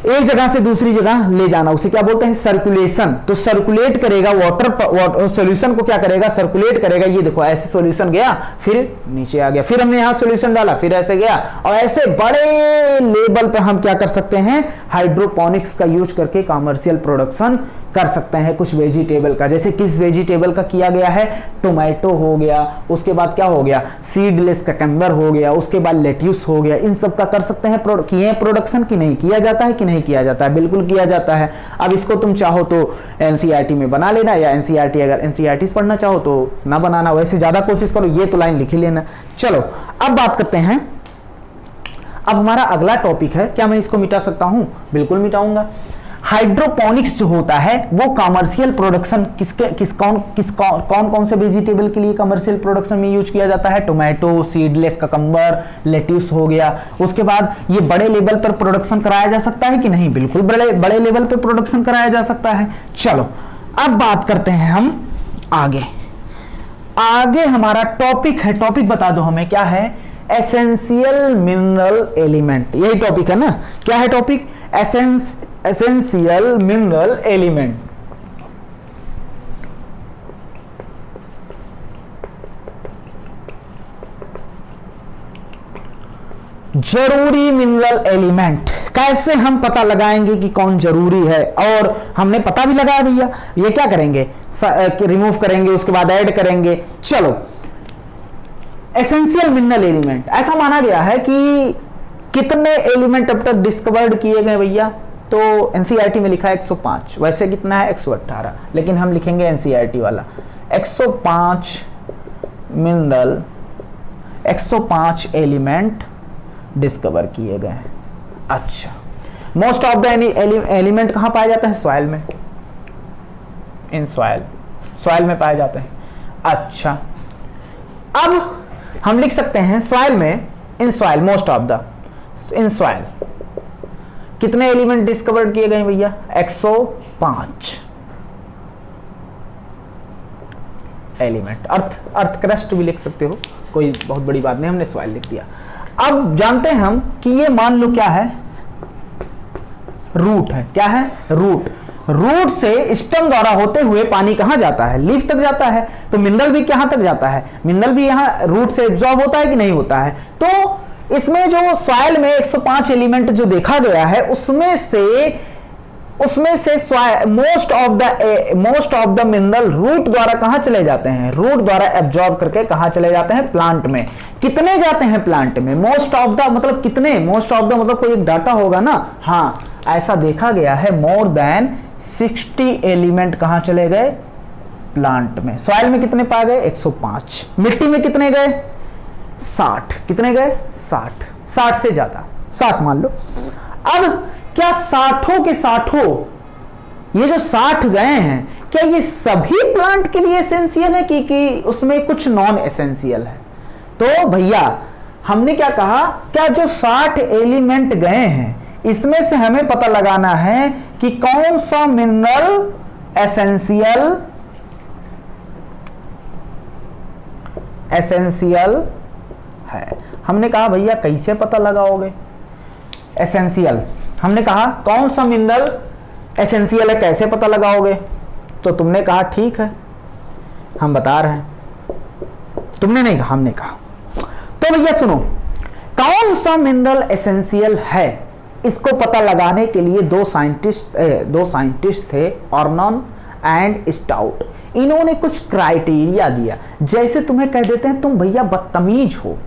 एक जगह से दूसरी जगह ले जाना, उसे क्या बोलते हैं, सर्कुलेशन। तो सर्कुलेट करेगा वाटर सॉल्यूशन को क्या करेगा, सर्कुलेट करेगा। ये देखो ऐसे सॉल्यूशन गया, फिर नीचे आ गया, फिर हमने यहां सॉल्यूशन डाला, फिर ऐसे गया। और ऐसे बड़े लेवल पे हम क्या कर सकते हैं, हाइड्रोपोनिक्स का यूज करके कमर्शियल प्रोडक्शन कर सकते हैं कुछ वेजिटेबल का। जैसे किस वेजिटेबल का किया गया है, टोमेटो हो गया, उसके बाद क्या हो गया, सीडलेस ककम्बर हो गया, उसके बाद लेट्यूस हो गया। इन सब का कर सकते हैं किए प्रोडक्शन की नहीं किया जाता है, कि नहीं किया जाता है, बिल्कुल किया जाता है। अब इसको तुम चाहो तो एनसीईआरटी में बना लेना, या एनसीईआरटी अगर एनसीईआरटी से पढ़ना चाहो तो ना बनाना, वैसे ज्यादा कोशिश करो, ये तो लाइन लिख ही लेना। चलो अब बात करते हैं, अब हमारा अगला टॉपिक है, क्या मैं इसको मिटा सकता हूं, बिल्कुल मिटाऊंगा। हाइड्रोपोनिक्स जो होता है वो कमर्शियल प्रोडक्शन कौन कौन से वेजिटेबल के लिए कमर्शियल प्रोडक्शन में यूज किया जाता है, टोमेटो, सीडलेस ककम्बर, लेट्यूस हो गया। उसके बाद ये बड़े लेवल पर प्रोडक्शन कराया जा सकता है कि नहीं, बिल्कुल बड़े लेवल पर प्रोडक्शन कराया जा सकता है। चलो अब बात करते हैं हम आगे हमारा टॉपिक है, टॉपिक बता दो हमें क्या है, एसेंशियल मिनरल एलिमेंट। यही टॉपिक है ना, क्या है टॉपिक, एसेंशियल मिनरल एलिमेंट। जरूरी मिनरल एलिमेंट कैसे हम पता लगाएंगे कि कौन जरूरी है, और हमने पता भी लगाया भैया, ये क्या करेंगे, रिमूव करेंगे, उसके बाद ऐड करेंगे। चलो एसेंशियल मिनरल एलिमेंट, ऐसा माना गया है कि कितने एलिमेंट अब तक डिस्कवर्ड किए गए भैया, तो एनसीईआरटी में लिखा है 105, वैसे कितना है 118, लेकिन हम लिखेंगे एनसीईआरटी वाला 105 मिनरल, 105 एलिमेंट डिस्कवर किए गए हैं। अच्छा मोस्ट ऑफ द एलिमेंट कहां पाए जाते हैं, सॉइल में, इन सॉइल में पाए जाते हैं। अच्छा अब हम लिख सकते हैं सॉइल में, in soil most of the, in soil कितने एलिमेंट डिस्कवर किए गए भैया, 105 एलिमेंट। अर्थ क्रस्ट भी लिख सकते हो, कोई बहुत बड़ी बात नहीं, हमने सॉइल लिख दिया। अब जानते हैं हम कि ये मान लो क्या है, रूट है, क्या है, रूट से स्टेम द्वारा होते हुए पानी कहां जाता है, लीफ तक जाता है। तो मिनरल भी कहां तक जाता है, मिनरल भी यहां रूट से एब्जॉर्ब होता है कि नहीं होता है। तो इसमें जो सॉइल में 105 एलिमेंट जो देखा गया है, उसमें से most of the mineral root द्वारा कहां चले जाते हैं, रूट द्वारा एब्जॉर्ब करके कहां चले जाते हैं, प्लांट में। कितने जाते हैं प्लांट में, मोस्ट ऑफ द मतलब कितने, मोस्ट ऑफ द मतलब कोई एक डाटा होगा ना, हाँ ऐसा देखा गया है, मोर देन 60 एलिमेंट कहां चले गए, प्लांट में। सॉइल में कितने पाए गए, 105। मिट्टी में कितने गए, 60। कितने गए, 60 से ज्यादा, 60 मान लो। अब क्या 60 के 60 ये जो 60 गए हैं, क्या ये सभी प्लांट के लिए एसेंशियल है कि उसमें कुछ नॉन एसेंशियल है। तो भैया हमने क्या कहा, क्या जो 60 एलिमेंट गए हैं इसमें से हमें पता लगाना है कि कौन सा मिनरल एसेंशियल है। हमने कहा भैया कैसे पता लगाओगे एसेंशियल, हमने कहा कौन सा मिनरल एसेंशियल है, कैसे पता लगाओगे, तो तुमने कहा ठीक है, हम बता रहे हैं। तुमने नहीं कहा, हमने कहा। तो भैया सुनो, कौन सा मिनरल एसेंशियल है, इसको पता लगाने के लिए दो साइंटिस्ट थे, ऑर्नन एंड स्टाउट। इन्होंने कुछ क्राइटेरिया दिया। जैसे तुम्हें कह देते हैं तुम भैया बदतमीज हो,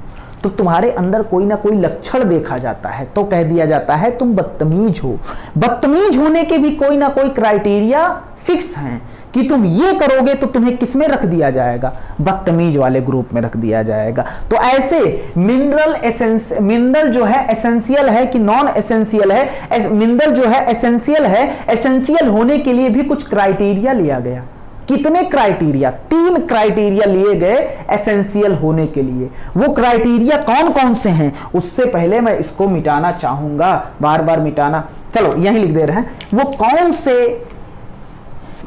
तो तुम्हारे अंदर कोई ना कोई लक्षण देखा जाता है तो कह दिया जाता है तुम बदतमीज हो। बदतमीज होने के भी कोई ना कोई क्राइटेरिया फिक्स हैं कि तुम ये करोगे तो तुम्हें किस में रख दिया जाएगा, बदतमीज वाले ग्रुप में रख दिया जाएगा। तो ऐसे मिनरल जो है एसेंशियल है कि नॉन एसेंशियल है, मिनरल जो है एसेंशियल है, एसेंशियल होने के लिए भी कुछ क्राइटेरिया लिया गया। कितने क्राइटेरिया? 3 क्राइटेरिया लिए गए एसेंशियल होने के लिए। वो क्राइटेरिया कौन कौन से हैं, उससे पहले मैं इसको मिटाना चाहूंगा, बार बार मिटाना, चलो यहीं लिख दे रहे हैं। वो कौन से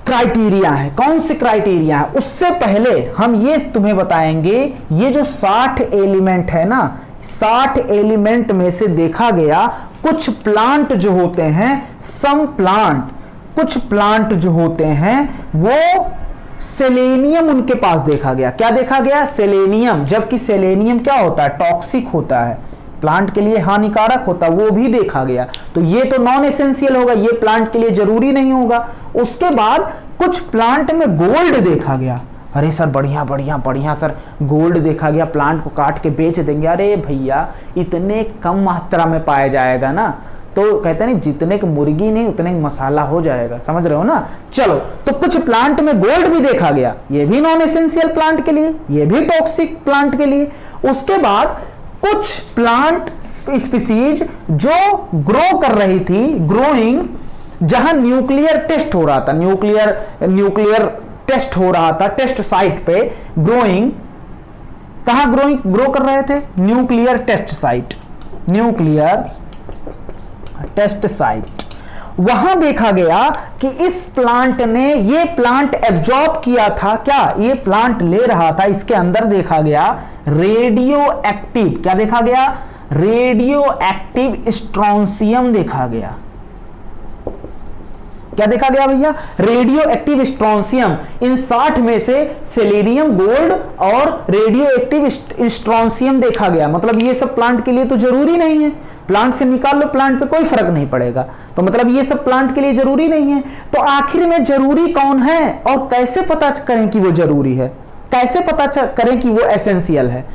क्राइटेरिया है, कौन से क्राइटेरिया है, उससे पहले हम ये तुम्हें बताएंगे। ये जो 60 एलिमेंट है ना, 60 एलिमेंट में से देखा गया कुछ प्लांट जो होते हैं, कुछ प्लांट जो होते हैं वो सेलेनियम उनके पास देखा गया। क्या देखा गया? सेलेनियम। जबकि सेलेनियम क्या होता है? टॉक्सिक होता है, प्लांट के लिए हानिकारक होता है, वो भी देखा गया। तो ये तो नॉन एसेंशियल होगा, ये प्लांट के लिए जरूरी नहीं होगा। उसके बाद कुछ प्लांट में गोल्ड देखा गया। अरे सर बढ़िया बढ़िया बढ़िया सर, गोल्ड देखा गया, प्लांट को काट के बेच देंगे। अरे भैया इतने कम मात्रा में पाया जाएगा ना, तो कहते हैं जितने की मुर्गी नहीं उतने का मसाला हो जाएगा, समझ रहे हो ना। चलो, तो कुछ प्लांट में गोल्ड भी देखा गया, ये भी नॉन एसेंशियल प्लांट के लिए, ये भी टॉक्सिक प्लांट के लिए। उसके बाद कुछ प्लांट स्पीसीज जो ग्रो कर रही थी, ग्रोइंग, जहां न्यूक्लियर टेस्ट हो रहा था, न्यूक्लियर टेस्ट हो रहा था, टेस्ट साइट पे ग्रोइंग, कहां ग्रो कर रहे थे? Nuclear test site, nuclear test site. वहां देखा गया कि इस प्लांट ने, ये प्लांट एब्जॉर्ब किया था, क्या ये प्लांट ले रहा था, इसके अंदर देखा गया रेडियो एक्टिव, क्या देखा गया? रेडियो एक्टिव स्ट्रोंसियम देखा गया। क्या देखा गया भैया? Radio active स्ट्रोंसियम। इन 60 में से सेलेनियम, गोल्ड और रेडियो एक्टिव स्ट्रोंसियम देखा गया। मतलब ये सब प्लांट के लिए तो जरूरी नहीं है, प्लांट से निकाल लो, प्लांट पे कोई फर्क नहीं पड़ेगा। तो मतलब ये सब प्लांट के लिए जरूरी नहीं है। तो आखिर में जरूरी कौन है और कैसे पता करें कि वो जरूरी है, कैसे पता करें कि वो एसेंशियल है?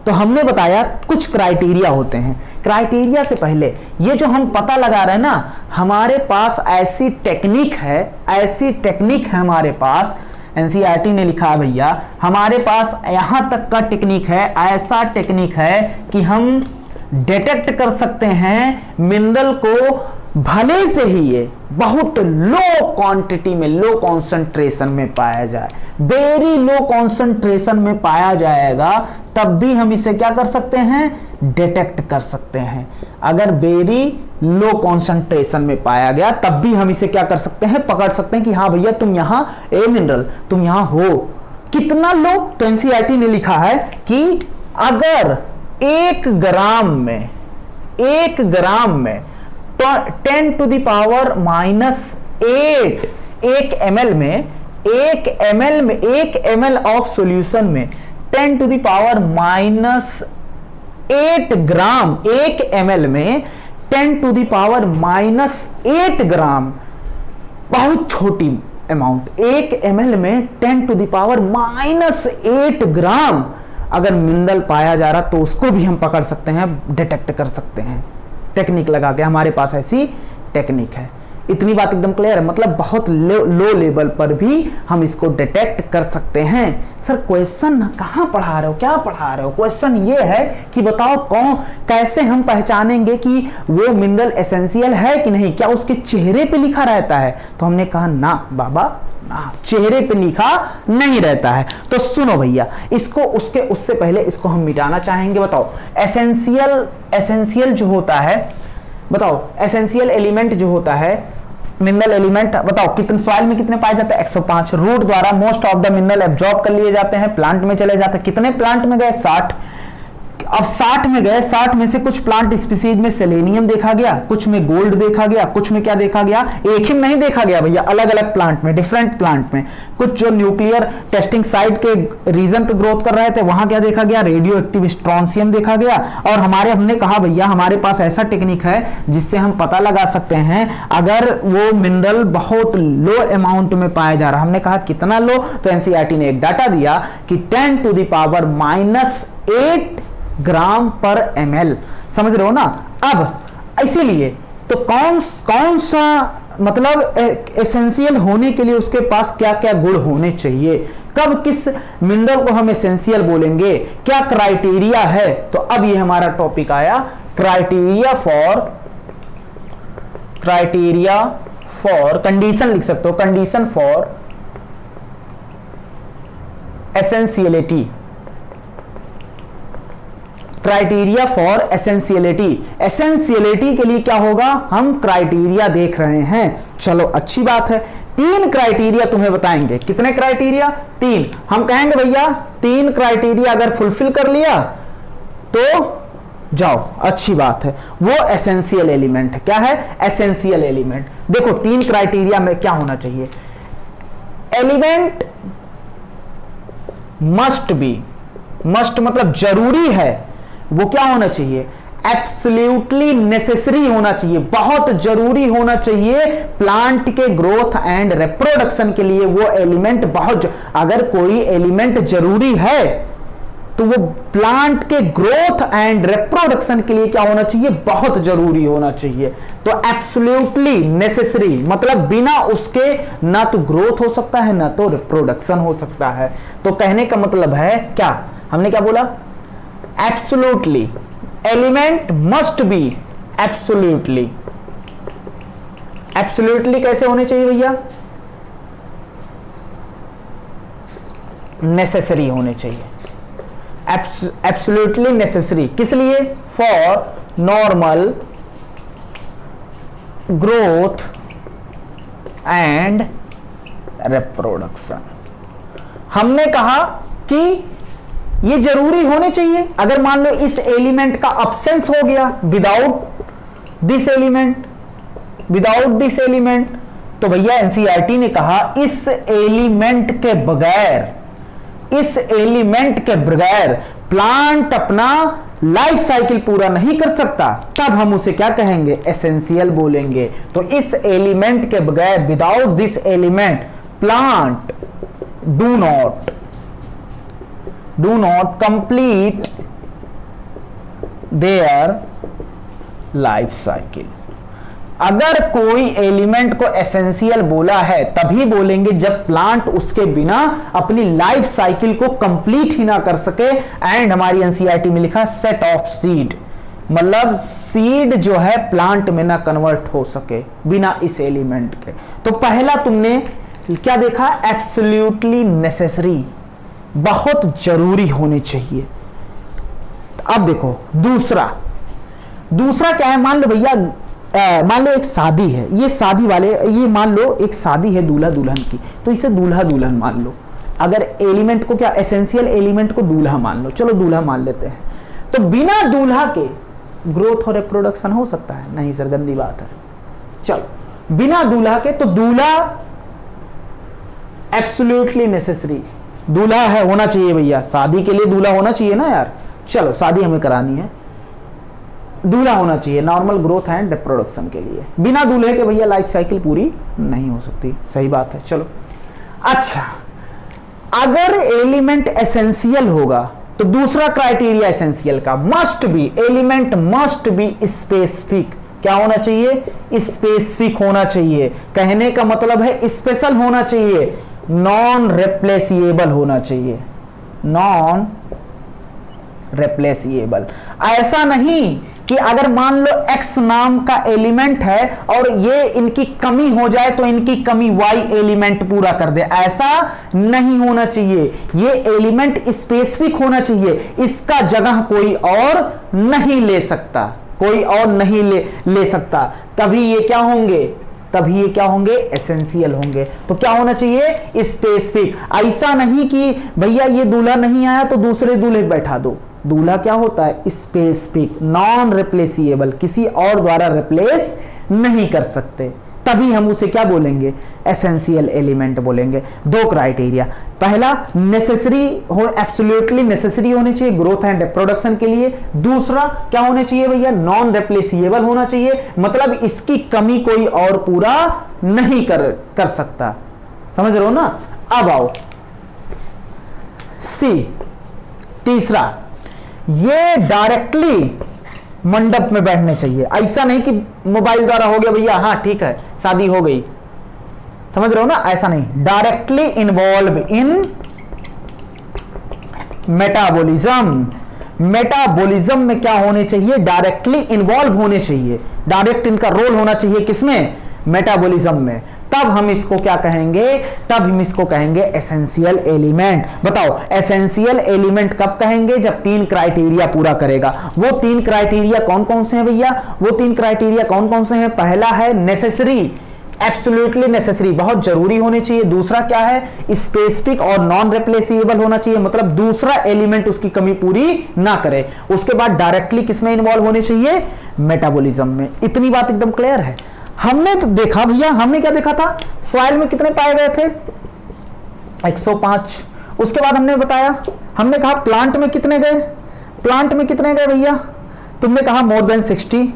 तो हमने बताया कुछ क्राइटेरिया होते हैं। क्राइटेरिया से पहले ये जो हम पता लगा रहे हैं ना, हमारे पास ऐसी टेक्निक है हमारे पास, एनसीईआरटी ने लिखा है भैया, हमारे पास यहां तक का टेक्निक है, ऐसा टेक्निक है कि हम डिटेक्ट कर सकते हैं मिनरल को, भले से ही ये बहुत लो क्वांटिटी में, लो कॉन्सेंट्रेशन में पाया जाए, वेरी लो कॉन्सेंट्रेशन में पाया जाएगा, तब भी हम इसे क्या कर सकते हैं? डिटेक्ट कर सकते हैं। अगर वेरी लो कॉन्सेंट्रेशन में पाया गया तब भी हम इसे क्या कर सकते हैं? पकड़ सकते हैं कि हाँ भैया तुम यहां, ए मिनरल तुम यहां हो। कितना लो? तो एनसीईआरटी ने लिखा है कि अगर 1 ग्राम में 10 to the power -8, 1 ml of solution में 10 to the power -8 gram, 1 ml में 10 to the power -8 ग्राम, बहुत छोटी अमाउंट, 1 ml में 10 to the power -8 ग्राम अगर मिनरल पाया जा रहा तो उसको भी हम पकड़ सकते हैं, डिटेक्ट कर सकते हैं टेक्निक लगा के। हमारे पास ऐसी टेक्निक है। इतनी बात एकदम क्लियर है। मतलब बहुत लो लेवल पर भी हम इसको डिटेक्ट कर सकते हैं। सर क्वेश्चन कहाँ पढ़ा रहे हो, क्या पढ़ा रहे हो? क्वेश्चन ये है कि बताओ कैसे हम पहचानेंगे कि वो मिनरल एसेंशियल है कि नहीं? क्या उसके चेहरे पे लिखा रहता है? तो हमने कहा ना बाबा, ना, चेहरे पे लिखा नहीं रहता है। तो सुनो भैया, इसको उससे पहले इसको हम मिटाना चाहेंगे। बताओ एसेंशियल जो होता है, बताओ एसेंशियल एलिमेंट जो होता है, मिनरल एलिमेंट, बताओ कितने सॉइल में कितने पाए जाते हैं? 105। रूट द्वारा most of the mineral absorb कर लिए जाते हैं, प्लांट में चले जाते हैं। कितने प्लांट में गए? 60। अब 60 में गए, 60 में से कुछ प्लांट स्पीसीज में सेलेनियम देखा गया, कुछ में गोल्ड देखा गया, कुछ में क्या देखा गया, एक ही नहीं देखा गया भैया, अलग अलग प्लांट में, डिफरेंट प्लांट में। कुछ जो न्यूक्लियर टेस्टिंग साइट के रीजन पे ग्रोथ कर रहे थे वहां क्या देखा गया, रेडियो एक्टिव स्ट्रोंसियम देखा गया। और हमने कहा भैया हमारे पास ऐसा टेक्निक है जिससे हम पता लगा सकते हैं अगर वो मिनरल बहुत लो अमाउंट में पाया जा रहा, हमने कहा कितना लो, तो एनसीईआरटी ने एक डाटा दिया कि 10⁻⁻8 ग्राम पर ml, समझ रहे हो ना। अब इसीलिए तो कौन सा मतलब एसेंशियल होने के लिए उसके पास क्या क्या गुण होने चाहिए, कब किस मिनरल को हम एसेंशियल बोलेंगे, क्या क्राइटेरिया है। तो अब ये हमारा टॉपिक आया क्राइटेरिया फॉर कंडीशन, लिख सकते हो condition for essentiality, criteria for essentiality. Essentiality के लिए क्या होगा, हम क्राइटेरिया देख रहे हैं। चलो अच्छी बात है, 3 क्राइटेरिया तुम्हें बताएंगे। कितने क्राइटेरिया, 3। हम कहेंगे भैया 3 क्राइटेरिया अगर फुलफिल कर लिया तो जाओ, अच्छी बात है। वो एसेंशियल एलिमेंट है, क्या है, एसेंशियल एलिमेंट। देखो 3 क्राइटेरिया में क्या होना चाहिए, एलिमेंट मस्ट मतलब जरूरी है, वो क्या होना चाहिए, एब्सोल्युटली नेसेसरी होना चाहिए, बहुत जरूरी होना चाहिए प्लांट के ग्रोथ एंड रिप्रोडक्शन के लिए। वो एलिमेंट बहुत, अगर कोई एलिमेंट जरूरी है तो वो प्लांट के ग्रोथ एंड रिप्रोडक्शन के लिए क्या होना चाहिए, बहुत जरूरी होना चाहिए। तो एब्सोल्युटली नेसेसरी मतलब बिना उसके ना तो ग्रोथ हो सकता है ना तो रिप्रोडक्शन हो सकता है। तो कहने का मतलब है क्या, हमने क्या बोला, absolutely element must be absolutely कैसे होने चाहिए भैया, नेसेसरी होने चाहिए, एब्सोल्युटली नेसेसरी। किस लिए, for normal growth and reproduction. हमने कहा कि ये जरूरी होने चाहिए। अगर मान लो इस एलिमेंट का अब्सेंस हो गया, विदाउट दिस एलिमेंट, तो भैया एनसीईआरटी ने कहा इस एलिमेंट के बगैर प्लांट अपना लाइफ साइकिल पूरा नहीं कर सकता, तब हम उसे क्या कहेंगे, एसेंशियल बोलेंगे। तो इस एलिमेंट के बगैर, without this element plant do not complete their life cycle। अगर कोई एलिमेंट को एसेंशियल बोला है तभी बोलेंगे जब प्लांट उसके बिना अपनी लाइफ साइकिल को कंप्लीट ही ना कर सके। एंड हमारी एनसीईआरटी में लिखा सेट ऑफ सीड, मतलब सीड जो है प्लांट में ना कन्वर्ट हो सके बिना इस एलिमेंट के। तो पहला तुमने क्या देखा, एब्सोल्युटली नेसेसरी, बहुत जरूरी होने चाहिए। अब देखो दूसरा क्या है, मान लो भैया, मान लो एक शादी है, ये शादी वाले, ये मान लो एक शादी है दूल्हा दुल्हन की, तो इसे दूल्हा दुल्हन मान लो। अगर एलिमेंट को क्या, एसेंशियल एलिमेंट को दूल्हा मान लो, चलो दूल्हा मान लेते हैं। तो बिना दूल्हा के ग्रोथ और रिप्रोडक्शन हो सकता है, नहीं सर गंदी बात है। चलो बिना दूल्हा के, तो दूल्हा एब्सोल्युटली नेसेसरी, दूल्हा है, होना चाहिए भैया, शादी के लिए दूल्हा होना चाहिए ना यार। चलो शादी हमें करानी है, दूल्हा होना चाहिए नॉर्मल ग्रोथ एंड रिप्रोडक्शन के लिए। बिना दूल्हे के भैया लाइफ साइकिल पूरी नहीं हो सकती, सही बात है। चलो अच्छा, अगर एलिमेंट एसेंशियल होगा तो दूसरा क्राइटेरिया एसेंशियल का must be, element must be specific. क्या होना चाहिए, स्पेसिफिक होना चाहिए। कहने का मतलब है स्पेशल होना चाहिए, नॉन रिप्लेसिएबल होना चाहिए, नॉन रिप्लेसिएबल। ऐसा नहीं कि अगर मान लो X नाम का एलिमेंट है और ये इनकी कमी हो जाए तो इनकी कमी Y एलिमेंट पूरा कर दे, ऐसा नहीं होना चाहिए। ये एलिमेंट स्पेसिफिक होना चाहिए, इसका जगह कोई और नहीं ले सकता, कोई और नहीं ले सकता, तभी ये क्या होंगे, तभी ये क्या होंगे, एसेंशियल होंगे। तो क्या होना चाहिए, स्पेसिफिक। ऐसा नहीं कि भैया ये दूल्हा नहीं आया तो दूसरे दूल्हे बैठा दो, दूल्हा क्या होता है? स्पेसिफिक, नॉन रिप्लेसिएबल, किसी और द्वारा रिप्लेस नहीं कर सकते, तभी हम उसे क्या बोलेंगे? एसेंशियल एलिमेंट बोलेंगे। दो क्राइटेरिया, पहला नेसेसरी हो, एब्सोल्युटली नेसेसरी होने चाहिए ग्रोथ एंड रिप्रोडक्शन के लिए। दूसरा क्या होने चाहिए भैया? नॉन रिप्लेसिएबल होना चाहिए, मतलब इसकी कमी कोई और पूरा नहीं कर सकता। समझ रहे हो ना? अब आओ सी, तीसरा, ये डायरेक्टली मंडप में बैठने चाहिए, ऐसा नहीं कि मोबाइल द्वारा हो गया भैया, हाँ ठीक है शादी हो गई, समझ रहे हो ना? ऐसा नहीं, directly involve in metabolism. Metabolism में क्या होने चाहिए? डायरेक्टली इन्वॉल्व होने चाहिए, डायरेक्ट इनका रोल होना चाहिए किसमें? मेटाबॉलिज्म में। तब हम इसको क्या कहेंगे? तब हम इसको कहेंगे एसेंशियल एलिमेंट। बताओ एसेंशियल एलिमेंट कब कहेंगे? जब तीन क्राइटेरिया पूरा करेगा। वो तीन क्राइटेरिया कौन कौन से हैं भैया? वो तीन क्राइटेरिया कौन कौन से हैं? पहला है नेसेसरी, एब्सोल्युटली नेसेसरी, बहुत जरूरी होने चाहिए। दूसरा क्या है? स्पेसिफिक और नॉन रिप्लेसिएबल होना चाहिए, मतलब दूसरा एलिमेंट उसकी कमी पूरी ना करे। उसके बाद डायरेक्टली किसमें इन्वॉल्व होने चाहिए? मेटाबॉलिज्म में। इतनी बात एकदम क्लियर है। हमने तो देखा भैया, हमने क्या देखा था? सॉइल में कितने पाए गए थे? 105। उसके बाद हमने बताया, हमने कहा प्लांट में कितने गए? प्लांट में कितने गए भैया? तुमने कहा मोर देन 60।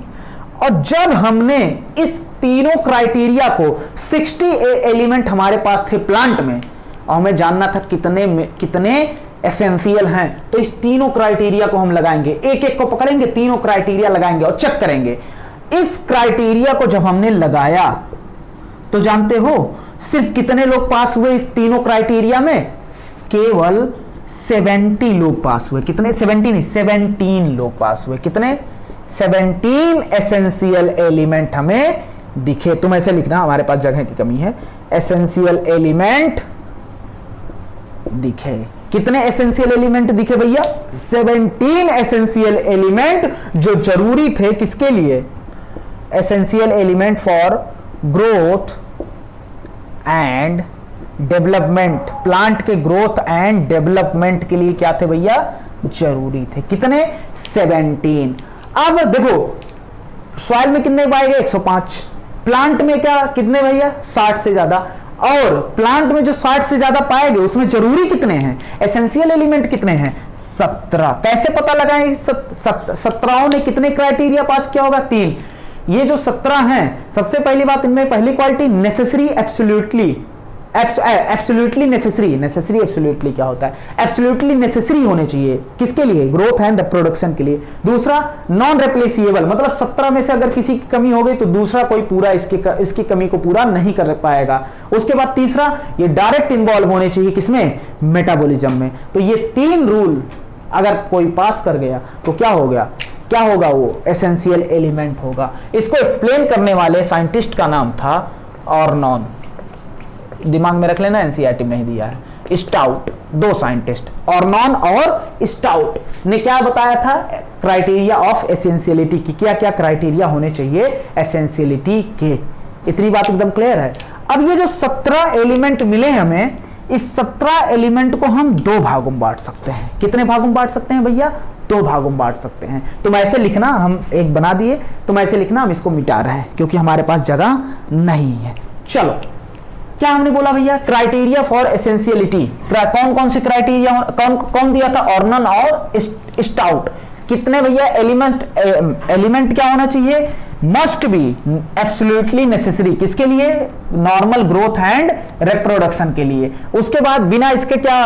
और जब हमने इस तीनों क्राइटेरिया को 60 एलिमेंट हमारे पास थे प्लांट में, और हमें जानना था कितने एसेंशियल हैं, तो इस तीनों क्राइटेरिया को हम लगाएंगे, एक एक को पकड़ेंगे, तीनों क्राइटेरिया लगाएंगे और चेक करेंगे। इस क्राइटेरिया को जब हमने लगाया तो जानते हो सिर्फ कितने लोग पास हुए इस तीनों क्राइटेरिया में? केवल 70 लोग पास हुए। कितने? 70 नहीं, 17 लोग पास हुए। कितने? 17 एसेंशियल एलिमेंट हमें दिखे। तुम ऐसे लिखना, हमारे पास जगह की कमी है। एसेंशियल एलिमेंट दिखे। कितने एसेंशियल एलिमेंट दिखे भैया? 17 एसेंशियल एलिमेंट जो जरूरी थे किसके लिए? Essential element for growth and development. Plant के ग्रोथ एंड डेवलपमेंट के लिए क्या थे भैया? जरूरी थे। कितने? 17। अब देखो सॉइल में कितने पाए गए? 105। प्लांट में क्या कितने भैया? 60 से ज्यादा। और प्लांट में जो 60 से ज्यादा पाए गए उसमें जरूरी कितने हैं? एसेंशियल एलिमेंट कितने हैं? 17। कैसे पता लगाएं? 17 ने कितने क्राइटेरिया पास किया होगा? 3। ये जो 17 हैं, सबसे पहली बात, इनमें पहली quality necessary, absolutely necessary. Necessary absolutely क्या होता है? एब्सोल्युटली नेसेसरी होने चाहिए किसके लिए? ग्रोथ एंड रिप्रोडक्शन के लिए। दूसरा नॉन रिप्लेसिएबल, मतलब 17 में से अगर किसी की कमी हो गई तो दूसरा कोई पूरा इसकी कमी को पूरा नहीं कर पाएगा। उसके बाद तीसरा, ये डायरेक्ट इन्वॉल्व होने चाहिए किसमें? मेटाबॉलिज्म में। तो ये 3 रूल अगर कोई पास कर गया तो क्या हो गया? क्या होगा? वो एसेंशियल एलिमेंट होगा। इसको एक्सप्लेन करने वाले साइंटिस्ट का नाम था ऑर्नॉन। दिमाग में रख लेना, एनसीईआरटी में ही दिया है। स्टाउट, 2 साइंटिस्ट, ऑर्नॉन और स्टाउट ने क्या बताया था? क्राइटेरिया ऑफ एसेंशियलिटी की, क्या क्या क्राइटेरिया होने चाहिए एसेंशियलिटी के। इतनी बात एकदम क्लियर है। अब ये जो 17 एलिमेंट मिले हमें, इस 17 एलिमेंट को हम 2 भागों में बांट सकते हैं। कितने भागों में बांट सकते हैं भैया? 2 भागों में बांट सकते हैं। तुम ऐसे लिखना, हम एक बना दिए, तुम ऐसे लिखना, हम इसको मिटा रहे हैं क्योंकि हमारे पास जगह नहीं है। चलो, क्या हमने बोला भैया? Criteria for essentiality. कौन कौन से क्राइटेरिया, कौन दिया था? ऑर्नन और स्टाउट। कितने भैया एलिमेंट क्या होना चाहिए? Must be absolutely necessary. किसके लिए? नॉर्मल ग्रोथ एंड रिप्रोडक्शन के लिए। उसके बाद बिना इसके क्या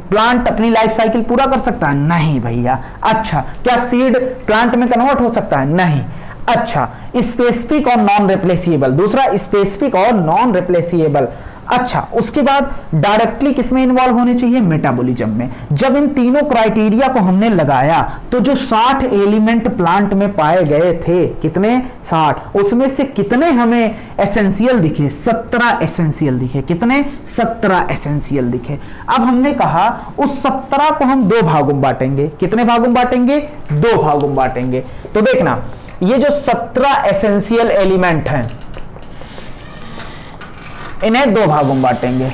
प्लांट अपनी लाइफ साइकिल पूरा कर सकता है? नहीं भैया। अच्छा, क्या सीड प्लांट में कन्वर्ट हो सकता है? नहीं। अच्छा, स्पेसिफिक और नॉन रिप्लेसिएबल। दूसरा स्पेसिफिक और नॉन रिप्लेसिएबल। अच्छा, उसके बाद डायरेक्टली किसमें इन्वॉल्व होने चाहिए? मेटाबॉलिज्म में। जब इन तीनों क्राइटेरिया को हमने लगाया तो जो 60 एलिमेंट प्लांट में पाए गए थे, कितने? 60। उसमें से कितने हमें एसेंशियल दिखे? 17 एसेंशियल दिखे। कितने? 17 एसेंशियल दिखे। अब हमने कहा उस 17 को हम 2 भागों में बांटेंगे। कितने भागों में बांटेंगे? 2 भागों में बांटेंगे। तो देखना, ये जो 17 एसेंशियल एलिमेंट हैं, इन्हें 2 भागों में बांटेंगे।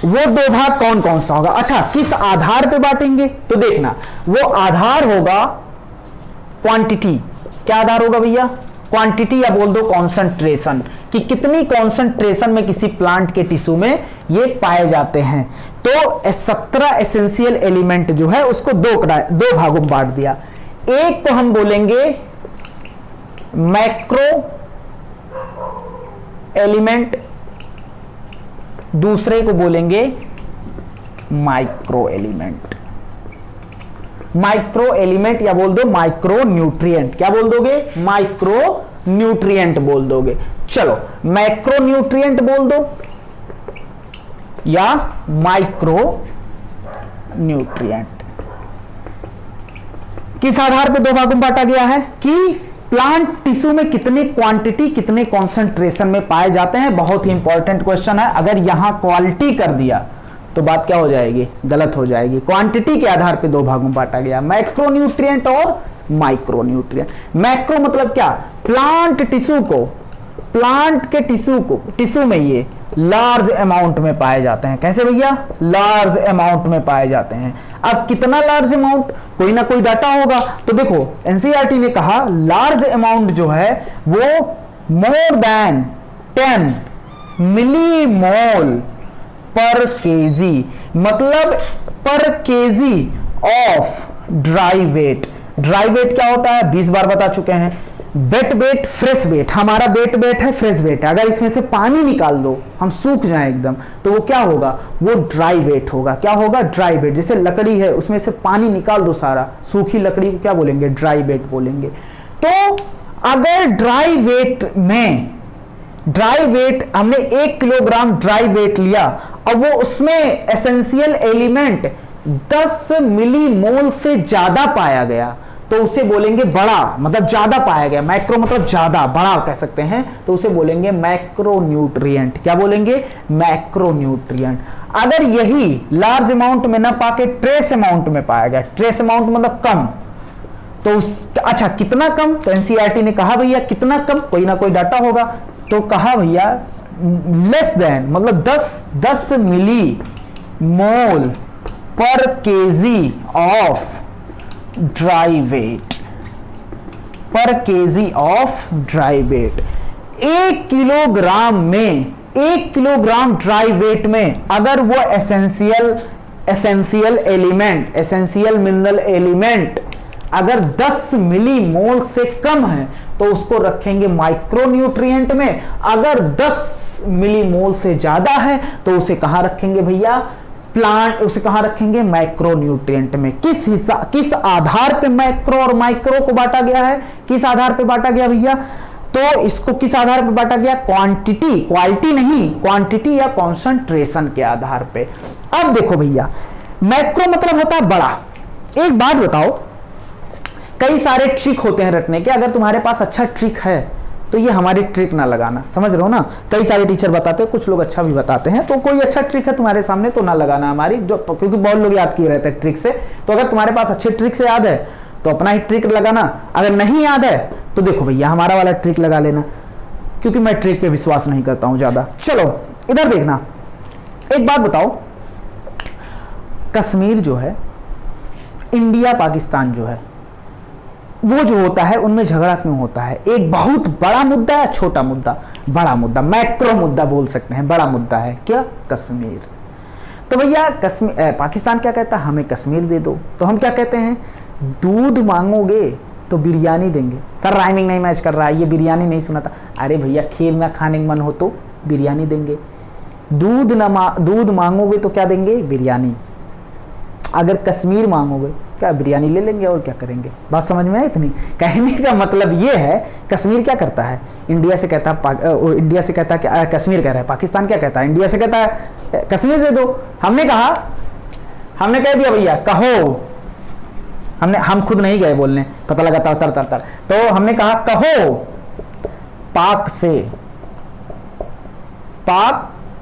वो दो भाग कौन कौन सा होगा? अच्छा, किस आधार पे बांटेंगे? तो देखना, वो आधार होगा क्वांटिटी। क्या आधार होगा भैया? क्वांटिटी, या बोल दो कॉन्सेंट्रेशन, कि कितनी कॉन्सेंट्रेशन में किसी प्लांट के टिश्यू में ये पाए जाते हैं। तो 17 एसेंशियल एलिमेंट जो है उसको दो भागों में बांट दिया। एक को हम बोलेंगे मैक्रो एलिमेंट, दूसरे को बोलेंगे माइक्रो एलिमेंट। माइक्रो एलिमेंट या बोल दो माइक्रो न्यूट्रिएंट। क्या बोल दोगे? माइक्रो न्यूट्रिएंट बोल दोगे। चलो, मैक्रो न्यूट्रिएंट बोल दो या माइक्रो न्यूट्रिएंट। किस आधार पे दो भागों में बांटा गया है? कि प्लांट टिश्यू में कितने क्वांटिटी, कितने कॉन्सेंट्रेशन में पाए जाते हैं। बहुत ही इंपॉर्टेंट क्वेश्चन है। अगर यहां क्वालिटी कर दिया तो बात क्या हो जाएगी? गलत हो जाएगी। क्वांटिटी के आधार पे दो भागों में बांटा गया, मैक्रो न्यूट्रिएंट और माइक्रो न्यूट्रिएंट। मैक्रो मतलब क्या? प्लांट टिश्यू को, प्लांट के टिश्यू में ये लार्ज अमाउंट में पाए जाते हैं। कैसे भैया? लार्ज अमाउंट में पाए जाते हैं। अब कितना लार्ज अमाउंट? कोई ना कोई डाटा होगा। तो देखो, एनसीईआरटी ने कहा लार्ज अमाउंट जो है वो more than 10 millimole per KG, मतलब per KG of dry weight. Dry weight क्या होता है? 20 बार बता चुके हैं। Wet weight, fresh weight. हमारा वेट वेट है, फ्रेश वेट है। अगर इसमें से पानी निकाल दो, हम सूख जाएं एकदम, तो वो क्या होगा? वो ड्राई वेट होगा। क्या होगा? Dry weight. जैसे लकड़ी है, उसमें से पानी निकाल दो सारा, सूखी लकड़ी को क्या बोलेंगे? ड्राई वेट बोलेंगे। तो अगर ड्राई वेट में, ड्राई वेट हमने 1 किलोग्राम ड्राई वेट लिया, अब वो उसमें एसेंशियल एलिमेंट 10 मिलीमोल से ज्यादा पाया गया, तो उसे बोलेंगे बड़ा, मतलब ज्यादा पाया गया। मैक्रो मतलब ज्यादा, बड़ा कह सकते हैं, तो उसे बोलेंगे मैक्रो न्यूट्रिएंट। क्या बोलेंगे? Macro nutrient. अगर यही लार्ज अमाउंट में ना पाके ट्रेस अमाउंट में पाया गया, ट्रेस अमाउंट मतलब कम, तो अच्छा कितना कम? तो एनसीईआरटी ने कहा भैया कितना कम, कोई ना कोई डाटा होगा, तो कहा भैया लेस देन, मतलब 10 मिली मोल पर केजी ऑफ ड्राई वेट, पर KG of dry weight. 1 kilogram में, 1 किलोग्राम ड्राई वेट में अगर वो essential element, essential mineral element अगर 10 मिलीमोल से कम है तो उसको रखेंगे माइक्रो न्यूट्रिएंट में। अगर 10 मिलीमोल से ज्यादा है तो उसे कहां रखेंगे भैया? प्लांट, उसे कहां रखेंगे? मैक्रो न्यूट्रिएंट में। किस आधार पे मैक्रो और माइक्रो को बांटा गया है? किस आधार पे बांटा गया भैया? तो इसको किस आधार पे बांटा गया? क्वांटिटी, क्वालिटी नहीं, क्वांटिटी या कॉन्सेंट्रेशन के आधार पे। अब देखो भैया, मैक्रो मतलब होता है बड़ा। एक बात बताओ, कई सारे ट्रिक होते हैं रटने के, अगर तुम्हारे पास अच्छा ट्रिक है तो ये हमारी ट्रिक ना लगाना, समझ रहे हो ना? कई सारे टीचर बताते हैं, कुछ लोग अच्छा भी बताते हैं, तो कोई अच्छा ट्रिक है तुम्हारे सामने तो ना लगाना हमारी, जो क्योंकि बहुत लोग याद किए रहते हैं ट्रिक से। तो अगर तुम्हारे पास अच्छे ट्रिक से याद है तो अपना ही ट्रिक लगाना, अगर नहीं याद है तो देखो भैया हमारा वाला ट्रिक लगा लेना, क्योंकि मैं ट्रिक पे विश्वास नहीं करता हूं ज्यादा। चलो इधर देखना, एक बात बताओ, कश्मीर जो है, इंडिया पाकिस्तान जो है, वो जो होता है उनमें झगड़ा क्यों होता है? एक बहुत बड़ा मुद्दा है, छोटा मुद्दा? बड़ा मुद्दा, मैक्रो मुद्दा बोल सकते हैं, बड़ा मुद्दा है क्या? कश्मीर। तो भैया कश्मीर, पाकिस्तान क्या कहता है? हमें कश्मीर दे दो। तो हम क्या कहते हैं? दूध मांगोगे तो बिरयानी देंगे। सर राइमिंग नहीं मैच कर रहा है, ये बिरयानी नहीं सुना था। अरे भैया खीर में खाने का मन हो तो बिरयानी देंगे। दूध मांगोगे तो क्या देंगे? बिरयानी। अगर कश्मीर मांगोगे क्या? बिरयानी ले लेंगे और क्या करेंगे? बात समझ में आई इतनी? कहने का मतलब ये है, कश्मीर क्या करता है? इंडिया से कहता है, इंडिया से कहता है कश्मीर कह रहा है, पाकिस्तान क्या कहता है? इंडिया से कहता है कश्मीर दे दो। हमने कहा, हमने कह दिया भैया कहो, हम खुद नहीं गए बोलने, पता लगा तर तर तर तर, तो हमने कहा कहो पाक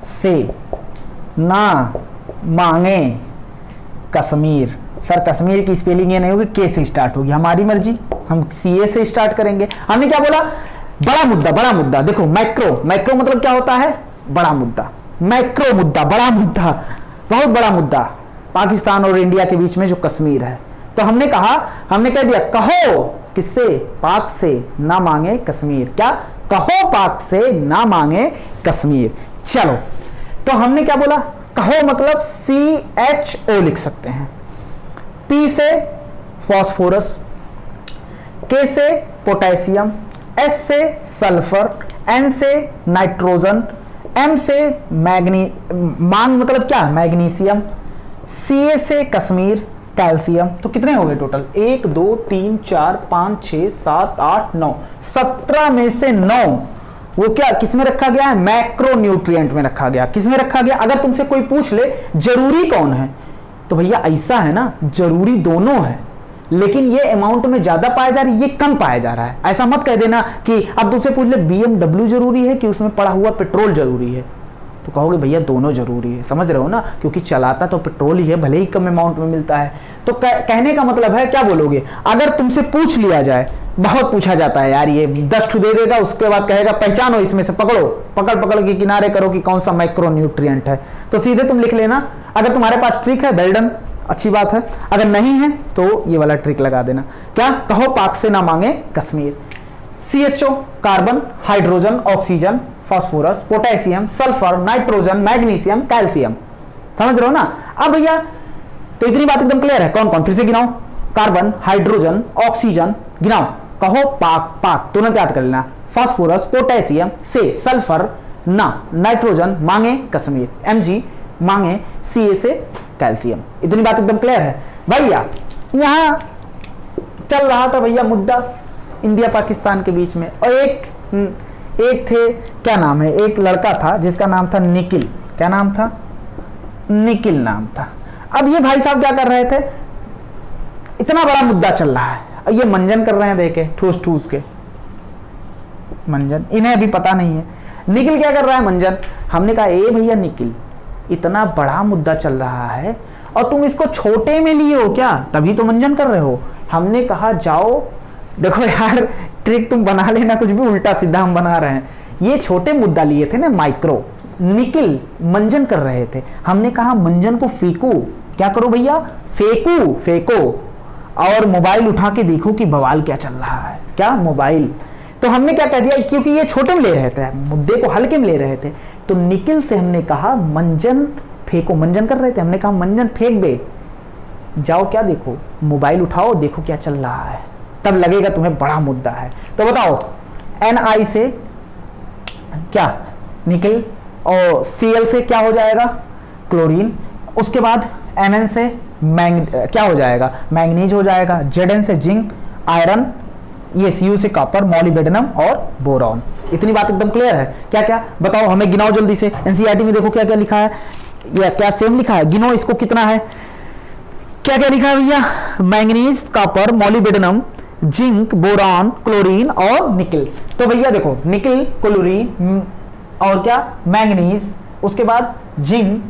से ना मांगे कश्मीर। सर कश्मीर की स्पेलिंग ये नहीं होगी, के से स्टार्ट होगी, हमारी मर्जी, हम सीए से स्टार्ट करेंगे। हमने क्या बोला? बड़ा मुद्दा, बड़ा मुद्दा। देखो मैक्रो, मैक्रो मतलब क्या होता है? बड़ा मुद्दा। मैक्रो मुद्दा, बड़ा मुद्दा, बहुत बड़ा मुद्दा पाकिस्तान और इंडिया के बीच में जो कश्मीर है। तो हमने कह दिया कहो किससे, पाक से ना मांगे कश्मीर। क्या, कहो पाक से ना मांगे कश्मीर। चलो, तो हमने क्या बोला, कहो मतलब CHO लिख सकते हैं, P से फॉस्फोरस, K से पोटेशियम, S से सल्फर, N से नाइट्रोजन, M से मांग मतलब क्या, मैग्नीशियम, Ca से कश्मीर, कैल्शियम। तो कितने हो गए टोटल, 1 2 3 4 5 6 7 8 9, 17 में से 9 वो क्या किस में रखा गया है, मैक्रो न्यूट्रिएंट में रखा गया। किस में रखा गया, अगर तुमसे कोई पूछ ले जरूरी कौन है, तो भैया ऐसा है ना, जरूरी दोनों है, लेकिन ये अमाउंट में ज्यादा पाया जा रहा है, ये कम पाया जा रहा है। ऐसा मत कह देना कि अब तुमसे पूछ ले BMW जरूरी है कि उसमें पड़ा हुआ पेट्रोल जरूरी है, तो कहोगे भैया दोनों जरूरी है। समझ रहे हो ना, क्योंकि चलाता तो पेट्रोल ही है, भले ही कम अमाउंट में मिलता है। तो कहने का मतलब है, क्या बोलोगे, अगर तुमसे पूछ लिया जाए, बहुत पूछा जाता है यार, ये 10 ठू दे देगा, उसके बाद कहेगा पहचानो इसमें से, पकड़ के किनारे करो कि कौन सा माइक्रो न्यूट्रिएंट है। तो सीधे तुम लिख लेना, अगर तुम्हारे पास ट्रिक है वेल डन, अच्छी बात है, अगर नहीं है तो ये वाला ट्रिक लगा देना। क्या, कहो पाक से ना मांगे Kashmir. CHO carbon, hydrogen, oxygen, phosphorus, potassium, sulphur, nitrogen, magnesium, calcium. समझ रहे हो ना। अब भैया तो इतनी बात एकदम क्लियर है, कौन कौन, फिर से गिनाओ, कार्बन, हाइड्रोजन, ऑक्सीजन, गिनाओ, कहो पाक तुरंत याद कर लेना, फास्फोरस, पोटेशियम, से सल्फर, ना नाइट्रोजन, मांगे कश्मीर, Mg मांगे, Ca से कैल्शियम। इतनी बात एकदम क्लियर है भैया। यहां चल रहा था भैया मुद्दा इंडिया पाकिस्तान के बीच में, और एक थे, क्या नाम है, एक लड़का था जिसका नाम था निखिल। क्या नाम था, निखिल नाम था। अब ये भाई साहब क्या कर रहे थे, इतना बड़ा मुद्दा चल रहा है, ये मंजन कर रहे हैं, देखे ठूस ठूस के मंजन, इन्हें अभी पता नहीं है निखिल क्या कर रहा है, मंजन। हमने कहा ए भैया निखिल, इतना बड़ा मुद्दा चल रहा है और तुम इसको छोटे में लिए हो क्या, तभी तो मंजन कर रहे हो। हमने कहा जाओ, देखो यार ट्रिक तुम बना लेना, कुछ भी उल्टा सीधा हम बना रहे हैं। ये छोटे मुद्दा लिए थे ना, माइक्रो। निखिल मंजन कर रहे थे, हमने कहा मंजन को फेंको। क्या करो भैया, फेंको और मोबाइल उठा के देखो कि बवाल क्या चल रहा है। क्या, मोबाइल। तो हमने क्या कह दिया, क्योंकि ये छोटे में ले रहे थे, मुद्दे को हल्के में ले रहे थे, तो निखिल से हमने कहा मंजन फेंको। मंजन कर रहे थे, हमने कहा मंजन फेंक दे, जाओ क्या देखो, मोबाइल उठाओ देखो क्या चल रहा है, तब लगेगा तुम्हें बड़ा मुद्दा है। तो बताओ, Na से क्या निखिल, और Cl से क्या हो जाएगा, क्लोरीन। उसके बाद Mn से क्या हो जाएगा, मैंगनीज हो जाएगा। Zn से जिंक, आयरन, ये Cu से कॉपर, मॉलिब्डेनम और बोरॉन। इतनी बात एकदम क्लियर है। क्या क्या बताओ, हमें गिनाओ जल्दी से। NCERT में देखो क्या क्या लिखा है, या क्या सेम लिखा है, गिनो इसको कितना है। क्या क्या लिखा है भैया, manganese, copper, molybdenum, zinc, boron, chlorine और निकल। तो भैया देखो, निकल, क्लोरीन और क्या, मैंगनीज, उसके बाद जिंक,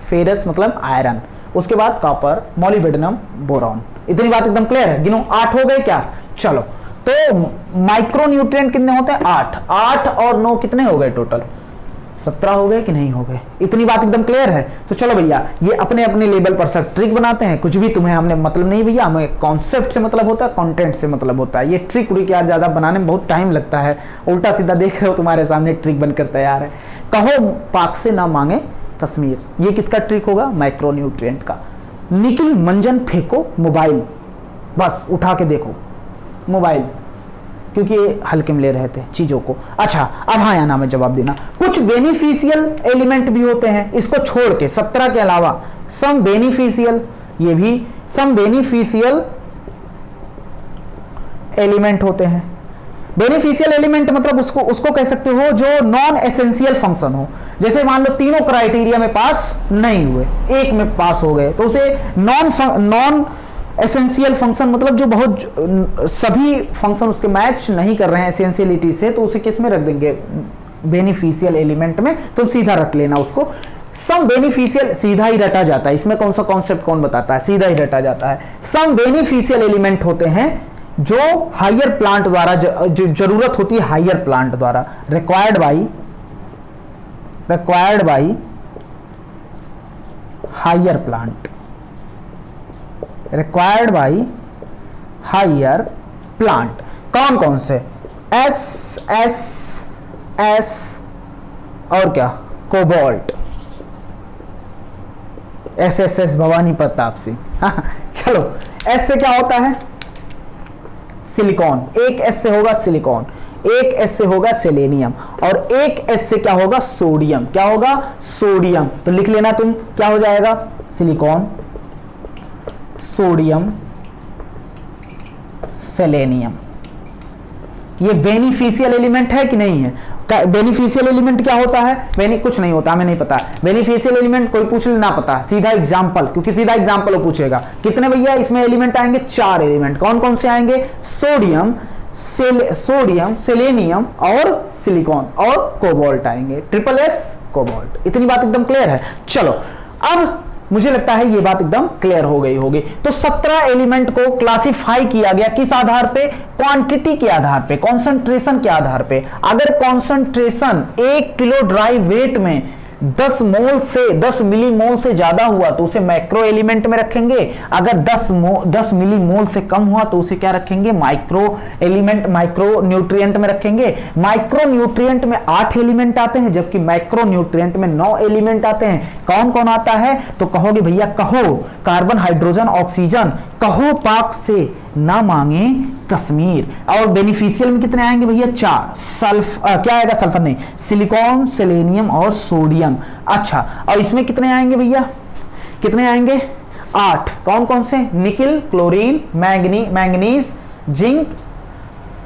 फेरस मतलब आयरन, उसके बाद कॉपर, मॉलिब्डेनम, बोरॉन। इतनी बात एकदम क्लियर है। गिनो, 8 हो गए क्या। चलो, तो माइक्रो न्यूट्रिएंट कितने होते हैं, 8 और 9 कितने हो गए टोटल, 17 हो गए कि नहीं हो गए। इतनी बात एकदम क्लियर है। तो चलो भैया, ये अपने अपने लेवल पर सब ट्रिक बनाते हैं, कुछ भी तुम्हें हमने मतलब नहीं भैया, हमें कॉन्सेप्ट से मतलब होता है, कंटेंट से मतलब होता है। ये ट्रिक उड़िक यार ज्यादा बनाने में बहुत टाइम लगता है, उल्टा सीधा देख रहे हो तुम्हारे सामने ट्रिक बनकर तैयार है। कहो पाक से ना मांगे कश्मीर, ये किसका ट्रिक होगा, माइक्रो न्यूट्रिएंट का। निखिल मंजन फेंको मोबाइल, बस उठा के देखो मोबाइल, क्योंकि ये हल्के में ले रहे थे चीजों को। अच्छा, अब हाँ या ना में जवाब देना। कुछ बेनिफिशियल एलिमेंट भी होते हैं इसको छोड़ के, 17 के अलावा सम बेनिफिशियल, ये भी सम बेनिफिशियल एलिमेंट होते हैं। बेनिफिशियल एलिमेंट मतलब उसको कह सकते हो जो नॉन एसेंशियल फंक्शन हो। जैसे मान लो तीनों क्राइटेरिया में पास नहीं हुए, एक में पास हो गए, तो उसे नॉन एसेंशियल फंक्शन मतलब जो बहुत सभी फंक्शन उसके मैच नहीं कर रहे हैं एसेंशियलिटी से, तो उसे किस में रख देंगे, बेनिफिशियल एलिमेंट में। तुम सीधा रख लेना उसको। सम बेनिफिशियल सीधा ही रटा जाता है, इसमें कौन सा कॉन्सेप्ट कौन बताता है, सीधा ही रटा जाता है। सम बेनिफिशियल एलिमेंट होते हैं जो हायर प्लांट द्वारा, जो जरूरत होती है हायर प्लांट द्वारा, required required by higher plant, required by higher plant. कौन कौन से? एस एस एस और क्या? Cobalt. S S S Bhavani Pratap Singh. चलो, एस से क्या होता है? सिलिकॉन। एक एस से होगा सिलिकॉन, एक एस से होगा सेलेनियम, और एक एस से क्या होगा? सोडियम। क्या होगा? सोडियम। तो लिख लेना तुम, क्या हो जाएगा? Silicon, sodium, selenium. ये बेनिफिशियल एलिमेंट है कि नहीं है? बेनिफिशियल एलिमेंट क्या होता है? कुछ नहीं होता, हमें नहीं पता। बेनिफिशियल एलिमेंट कोई पूछ ले ना पता, सीधा एग्जांपल, क्योंकि सीधा एग्जांपल वो पूछेगा। कितने भैया इसमें एलिमेंट आएंगे? 4 एलिमेंट। कौन कौन से आएंगे? सोडियम, सोडियम, सेलेनियम और सिलिकॉन और कोबाल्ट आएंगे। Triple S cobalt. इतनी बात एकदम क्लियर है। चलो, अब मुझे लगता है ये बात एकदम क्लियर हो गई होगी। तो 17 एलिमेंट को क्लासिफाई किया गया किस आधार पे? क्वांटिटी के आधार पे, कॉन्सेंट्रेशन के आधार पे। अगर कॉन्सेंट्रेशन 1 किलो ड्राई वेट में 10 मोल से 10 मिली मोल से ज्यादा हुआ तो उसे मैक्रो एलिमेंट में रखेंगे। अगर 10 मिली मोल से कम हुआ तो उसे क्या रखेंगे? माइक्रो एलिमेंट, माइक्रो न्यूट्रिएंट में रखेंगे। माइक्रो न्यूट्रिएंट में 8 एलिमेंट आते हैं, जबकि मैक्रो न्यूट्रिएंट में 9 एलिमेंट आते हैं। कौन कौन आता है? तो कहोगे भैया, कहो कार्बन, हाइड्रोजन, ऑक्सीजन। कहो पाक से ना मांगे कश्मीर। और बेनिफिशियल में कितने आएंगे भैया? 4। क्या आएगा? सल्फर नहीं, सिलिकॉन, सेलेनियम और सोडियम। अच्छा, और इसमें कितने आएंगे भैया? कितने आएंगे? 8। कौन कौन से? Nickel, chlorine, manganese, zinc,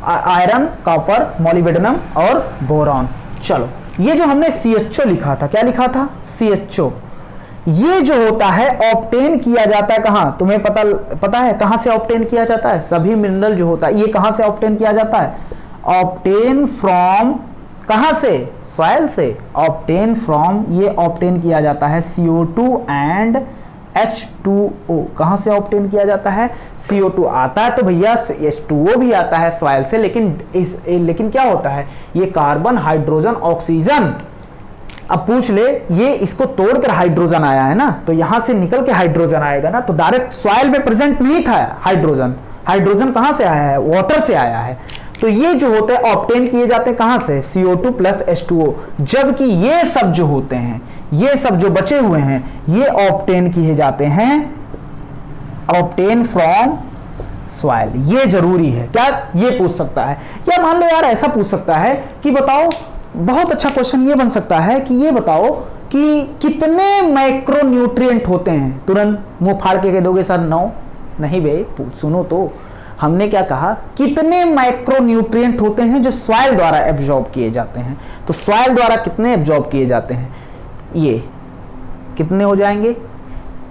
iron, copper, molybdenum और बोरॉन। चलो, ये जो हमने CHO लिखा था, क्या लिखा था? CHO। ये जो होता है ऑब्टेन किया जाता है कहां? तुम्हें पता है कहां से ऑब्टेन किया जाता है? सभी मिनरल जो होता है ये कहां से ऑब्टेन किया जाता है? ऑब्टेन फ्रॉम, कहां से? सॉइल से। ऑब्टेन फ्रॉम, ये ऑब्टेन किया जाता है CO2 एंड H2O। कहां से ऑब्टेन किया जाता है? CO2 आता है तो भैया H2O भी आता है सॉइल से, लेकिन क्या होता है? ये कार्बन, हाइड्रोजन, ऑक्सीजन। अब पूछ ले, ये इसको तोड़कर हाइड्रोजन आया है ना, तो यहां से निकल के हाइड्रोजन आएगा ना, तो डायरेक्ट सॉइल में प्रेजेंट नहीं था हाइड्रोजन। हाइड्रोजन कहां से आया है? वाटर से आया है। तो ये जो होते हैं ऑब्टेन किए जाते हैं कहां से? CO2 plus H2O। जबकि ये सब जो होते हैं, ये सब जो बचे हुए हैं, ये ऑब्टेन किए जाते हैं ऑब्टेन फ्रॉम सॉइल। ये जरूरी है। क्या ये पूछ सकता है? या मान लो यार ऐसा पूछ सकता है कि बताओ, बहुत अच्छा क्वेश्चन ये बन सकता है कि ये बताओ कि कितने माइक्रो न्यूट्रिएंट होते हैं? तुरंत मुंह फाड़ के कह दोगे सर 9। नहीं बे, सुनो तो, हमने क्या कहा? कितने माइक्रो न्यूट्रिएंट होते हैं जो सॉइल द्वारा एब्जॉर्ब किए जाते हैं। तो सॉइल द्वारा कितने एब्जॉर्ब किए जाते हैं? ये कितने हो जाएंगे?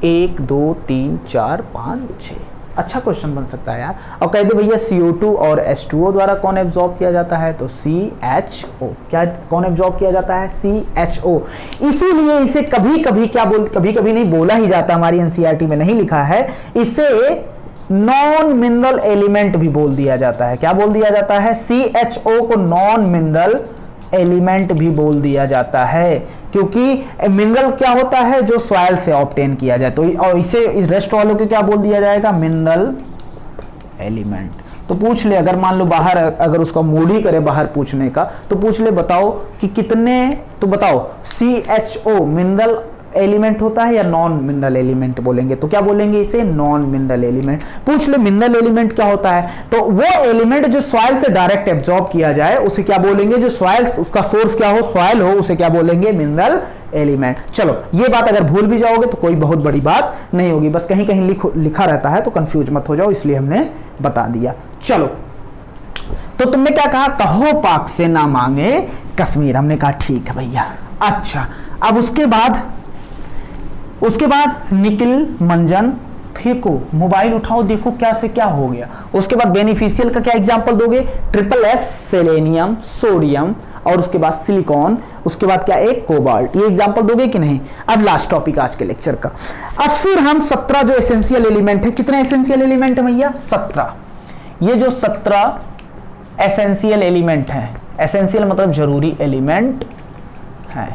1 2 3 4 5 6। अच्छा क्वेश्चन बन सकता है यार। और कह दे भैया CO2 और H2O द्वारा कौन एब्जॉर्ब किया जाता है? तो CHO। क्या कौन एब्जॉर्ब किया जाता है? CHO। इसीलिए इसे कभी कभी नहीं बोला ही जाता, हमारी NCERT में नहीं लिखा है। इसे नॉन मिनरल एलिमेंट भी बोल दिया जाता है। क्या बोल दिया जाता है? CHO को नॉन मिनरल एलिमेंट भी बोल दिया जाता है, क्योंकि मिनरल क्या होता है? जो सॉइल से ऑब्टेन किया जाए। तो और इसे इस रेस्ट वालों को क्या बोल दिया जाएगा? Mineral element. तो पूछ ले, अगर मान लो बाहर, अगर उसका मूड ही करे बाहर पूछने का, तो पूछ ले बताओ कि कितने, तो बताओ CHO मिनरल एलिमेंट होता है या नॉन मिनरल एलिमेंट बोलेंगे? तो क्या बोलेंगे इसे? Non mineral element. पूछ ले मिनरल एलिमेंट क्या होता है? तो वो एलिमेंट जो सॉइल से डायरेक्ट एब्जॉर्ब किया जाए उसे क्या बोलेंगे? जो सॉइल, उसका सोर्स क्या हो? सॉइल हो, उसे क्या बोलेंगे? Mineral element. चलो, ये बात अगर भूल भी जाओगे तो कोई बहुत बड़ी बात नहीं होगी, बस कहीं कहीं लिखा रहता है तो कंफ्यूज मत हो जाओ, इसलिए हमने बता दिया। चलो, तो तुमने क्या कहा? कहो पाक से ना मांगे कश्मीर। हमने कहा ठीक है भैया। अच्छा, अब उसके बाद निकिल, मंजन फेंको, मोबाइल उठाओ, देखो क्या से क्या हो गया। उसके बाद बेनिफिशियल का क्या एग्जांपल दोगे? ट्रिपल एस, सेलेनियम, सोडियम, और उसके बाद सिलिकॉन, उसके बाद क्या? एक कोबाल्ट। ये एग्जांपल दोगे कि नहीं? अब लास्ट टॉपिक आज के लेक्चर का। अब फिर हम 17 जो एसेंशियल एलिमेंट है, कितने एसेंशियल एलिमेंट है भैया? 17। ये जो 17 एसेंशियल एलिमेंट है, एसेंशियल मतलब जरूरी एलिमेंट है,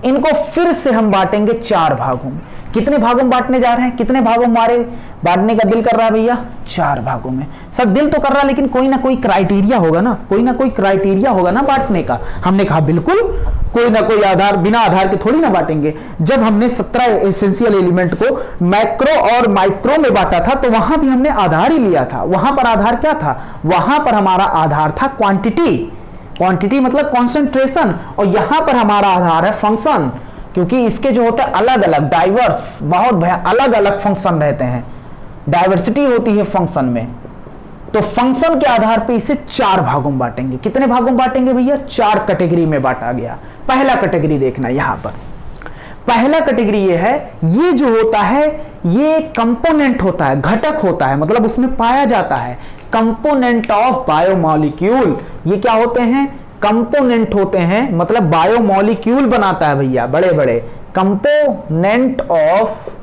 इनको फिर से हम बांटेंगे 4 भागों में। कितने भागों में बांटने जा रहे हैं, कितने भागों में हमारे बांटने का दिल कर रहा है भैया, 4 भागों में। सर दिल तो कर रहा है लेकिन कोई ना कोई क्राइटेरिया होगा ना, कोई ना कोई क्राइटेरिया होगा ना बांटने का। हमने कहा बिल्कुल कोई ना कोई आधार, बिना आधार के थोड़ी ना बांटेंगे। जब हमने 17 एसेंशियल एलिमेंट को मैक्रो और माइक्रो में बांटा था तो वहां भी हमने आधार ही लिया था। वहां पर आधार क्या था, वहां पर हमारा आधार था क्वांटिटी, क्वांटिटी मतलब कॉन्सेंट्रेशन, और यहां पर हमारा आधार है फंक्शन, क्योंकि इसके जो होता है अलग अलग डाइवर्स, बहुत अलग अलग फंक्शन रहते हैं, डाइवर्सिटी होती है फंक्शन में। तो फंक्शन के आधार पे इसे 4 भागों में बांटेंगे। कितने भागों में बांटेंगे भैया, 4 कैटेगरी में बांटा गया। पहला कैटेगरी देखना, यहां पर पहला कैटेगरी ये है, ये जो होता है ये कंपोनेंट होता है, घटक होता है, मतलब उसमें पाया जाता है कंपोनेंट ऑफ बायोमॉलिक्यूल। ये क्या होते हैं, कंपोनेंट होते हैं, मतलब बायोमॉलिक्यूल बनाता है भैया, बड़े बड़े कंपोनेंट ऑफ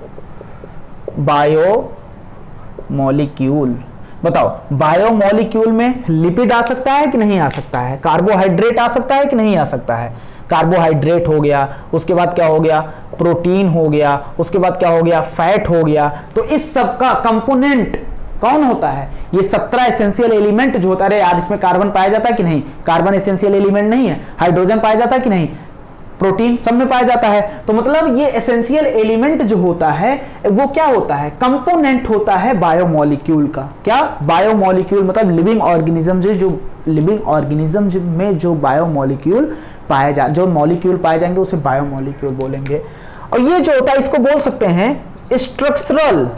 बायोमॉलिक्यूल। बताओ बायोमॉलिक्यूल में लिपिड आ सकता है कि नहीं आ सकता है, कार्बोहाइड्रेट आ सकता है कि नहीं आ सकता है। कार्बोहाइड्रेट हो गया, उसके बाद क्या हो गया, प्रोटीन हो गया, उसके बाद क्या हो गया, फैट हो गया। तो इस सब का कंपोनेंट कौन होता है, ये 17 एसेंशियल एलिमेंट जो होता है। यार इसमें कार्बन पाया जाता है कि नहीं, कार्बन एसेंशियल एलिमेंट नहीं है। हाइड्रोजन पाया जाता है कि नहीं, प्रोटीन सब में पाया जाता है। तो मतलब ये एसेंशियल एलिमेंट जो होता है वो क्या होता है, कंपोनेंट होता है बायोमॉलिक्यूल का। क्या, बायोमॉलिक्यूल मतलब लिविंग ऑर्गेनिज्म, जो लिविंग ऑर्गेनिज्म में जो बायोमॉलिक्यूल पाए जा, जो मॉलिक्यूल पाए जाएंगे उसे बायोमॉलिक्यूल बोलेंगे। और ये जो होता है इसको बोल सकते हैं स्ट्रक्चरल।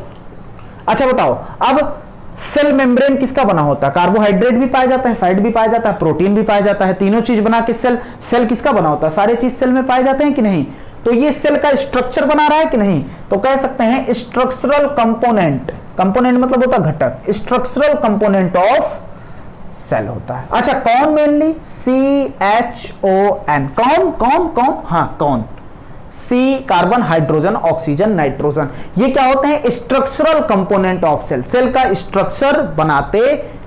अच्छा बताओ, अब सेल मेम्ब्रेन किसका बना होता है, कार्बोहाइड्रेट भी पाया जाता है, फैट भी पाया जाता है, प्रोटीन भी पाया जाता है, तीनों चीज बना के सेल किसका बना होता है, सारे चीज सेल में पाए जाते हैं कि नहीं। तो ये सेल का स्ट्रक्चर बना रहा है कि नहीं, तो कह सकते हैं स्ट्रक्चरल कंपोनेंट। कंपोनेंट मतलब होता है घटक, स्ट्रक्चरल कंपोनेंट ऑफ सेल होता है। अच्छा कौन, मेनली CHON, कौन कौन कौन, हाँ कौन, C carbon, hydrogen, oxygen, nitrogen, ये क्या होते हैं, structural component of cell. Cell का स्ट्रक्चर बनाते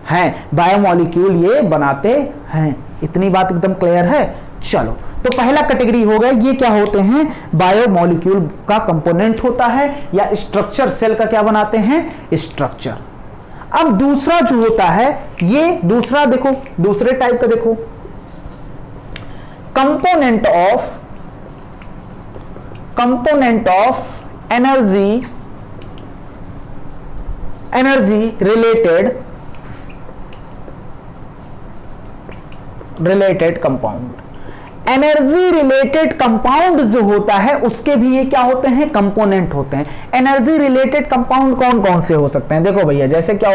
हैं, बायोमॉलिक्यूल ये बनाते हैं। इतनी बात एकदम क्लियर है। चलो तो पहला कैटेगरी हो गया, ये क्या होते हैं, बायोमॉलिक्यूल का कंपोनेंट होता है या स्ट्रक्चर, सेल का क्या बनाते हैं, स्ट्रक्चर। अब दूसरा जो होता है, ये दूसरा देखो, दूसरे टाइप का देखो, component of energy related compound. Energy related compound जो होता है उसके भी ये क्या होते हैं, कंपोनेंट होते हैं। एनर्जी रिलेटेड कंपाउंड कौन कौन से हो सकते हैं, देखो भैया, जैसे क्या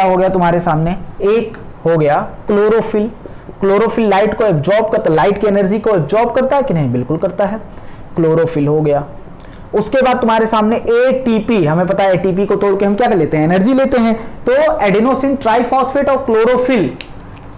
हो गया तुम्हारे सामने, एक हो गया क्लोरोफिल। क्लोरोफिल लाइट को एब्जॉर्ब करता है, लाइट की एनर्जी को एब्जॉर्ब करता है कि नहीं, बिल्कुल करता है, क्लोरोफिल हो गया। उसके बाद तुम्हारे सामने ATP, हमें पता है ATP को तोड़ के हम क्या कर लेते हैं, एनर्जी लेते हैं, तो एडेनोसिन ट्राइफॉस्फेट और क्लोरोफिल।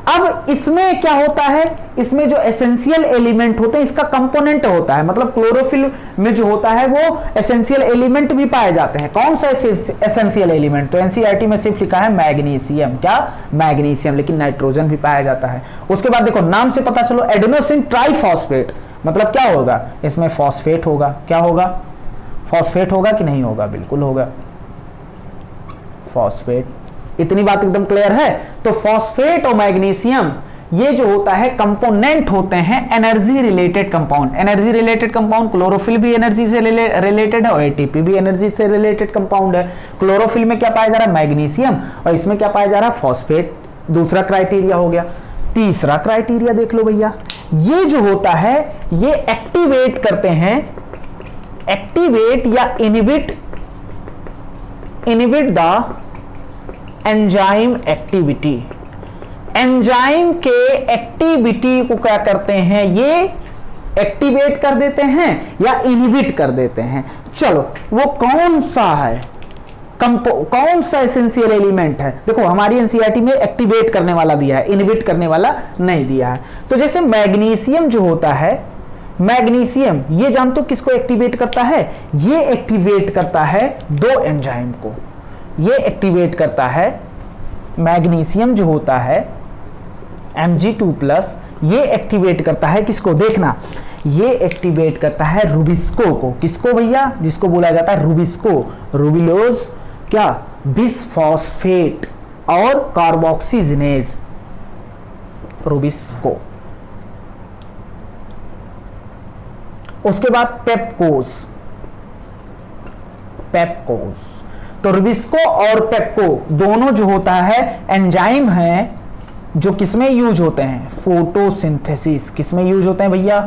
अब इसमें क्या होता है, इसमें जो एसेंशियल एलिमेंट होते हैं इसका कंपोनेंट होता है, मतलब क्लोरोफिल में जो होता है वो एसेंशियल एलिमेंट भी पाए जाते हैं। कौन सा एसेंशियल एलिमेंट, तो NCERT में सिर्फ लिखा है मैग्नीशियम, क्या, मैग्नीशियम, लेकिन नाइट्रोजन भी पाया जाता है। उसके बाद देखो नाम से पता चलो, एडेनोसिन ट्राइफॉस्फेट, मतलब क्या होगा, इसमें फॉस्फेट होगा। क्या होगा, फॉस्फेट होगा कि नहीं होगा, बिल्कुल होगा, फॉस्फेट। इतनी बात एकदम क्लियर है। तो फॉस्फेट और मैग्नीशियम ये जो होता है कंपोनेंट होते हैं energy related compound. Energy related compound, chlorophyll भी एनर्जी से रिलेटेड है और ATP भी एनर्जी से रिलेटेड कंपाउंड है। क्लोरोफिल में क्या पाया जा रहा है, मैग्नीशियम, और इसमें क्या पाया जा रहा है, फॉस्फेट। दूसरा क्राइटेरिया हो गया। तीसरा क्राइटेरिया देख लो भैया, ये जो होता है ये एक्टिवेट करते हैं, एक्टिवेट या inhibit the enzyme activity. Enzyme के एक्टिविटी को क्या करते हैं, ये एक्टिवेट कर देते हैं या इनहिबिट कर देते हैं। चलो वो कौन सा है, कौन सा एसेंशियल एलिमेंट है, देखो हमारी NCERT में एक्टिवेट करने वाला दिया है, इनहिबिट करने वाला नहीं दिया है। तो जैसे मैग्नीशियम जो होता है, मैग्नीशियम ये जानते हो किसको एक्टिवेट करता है, ये एक्टिवेट करता है 2 एंजाइम को, ये एक्टिवेट करता है मैग्नीशियम जो होता है Mg2+, ये एक्टिवेट करता है किसको, देखना, ये एक्टिवेट करता है रुबिस्को को। किसको भैया, जिसको बोला जाता है रुबिस्को, रुबिलोज क्या, बिसफॉस्फेट और कार्बोक्सीजिनेज, रुबिस्को। उसके बाद पेप्कोज, पेप्कोज। तो रुबिस्को और पेप्को दोनों जो होता है एंजाइम है जो किसमें यूज होते हैं, फोटोसिंथेसिस। किसमें यूज होते हैं भैया,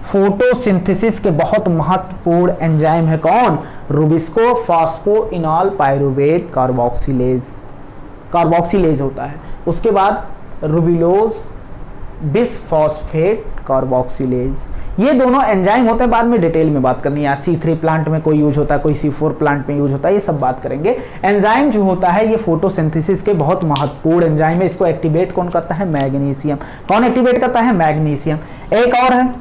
फोटोसिंथेसिस के बहुत महत्वपूर्ण एंजाइम है कौन, Rubisco phosphoenol pyruvate carboxylase, carboxylase होता है। उसके बाद रुबिलोज बिसफॉस्फेट कार्बोक्सिलेज, ये दोनों एंजाइम होते हैं, बाद में डिटेल में बात करनी है यार। C3 प्लांट में कोई यूज होता है, कोई C4 प्लांट में यूज होता है, ये सब बात करेंगे। एंजाइम जो होता है ये फोटोसिंथेसिस के बहुत महत्वपूर्ण एंजाइम है। इसको एक्टिवेट कौन करता है, मैग्नीशियम। कौन एक्टिवेट करता है, मैग्नीशियम। एक और है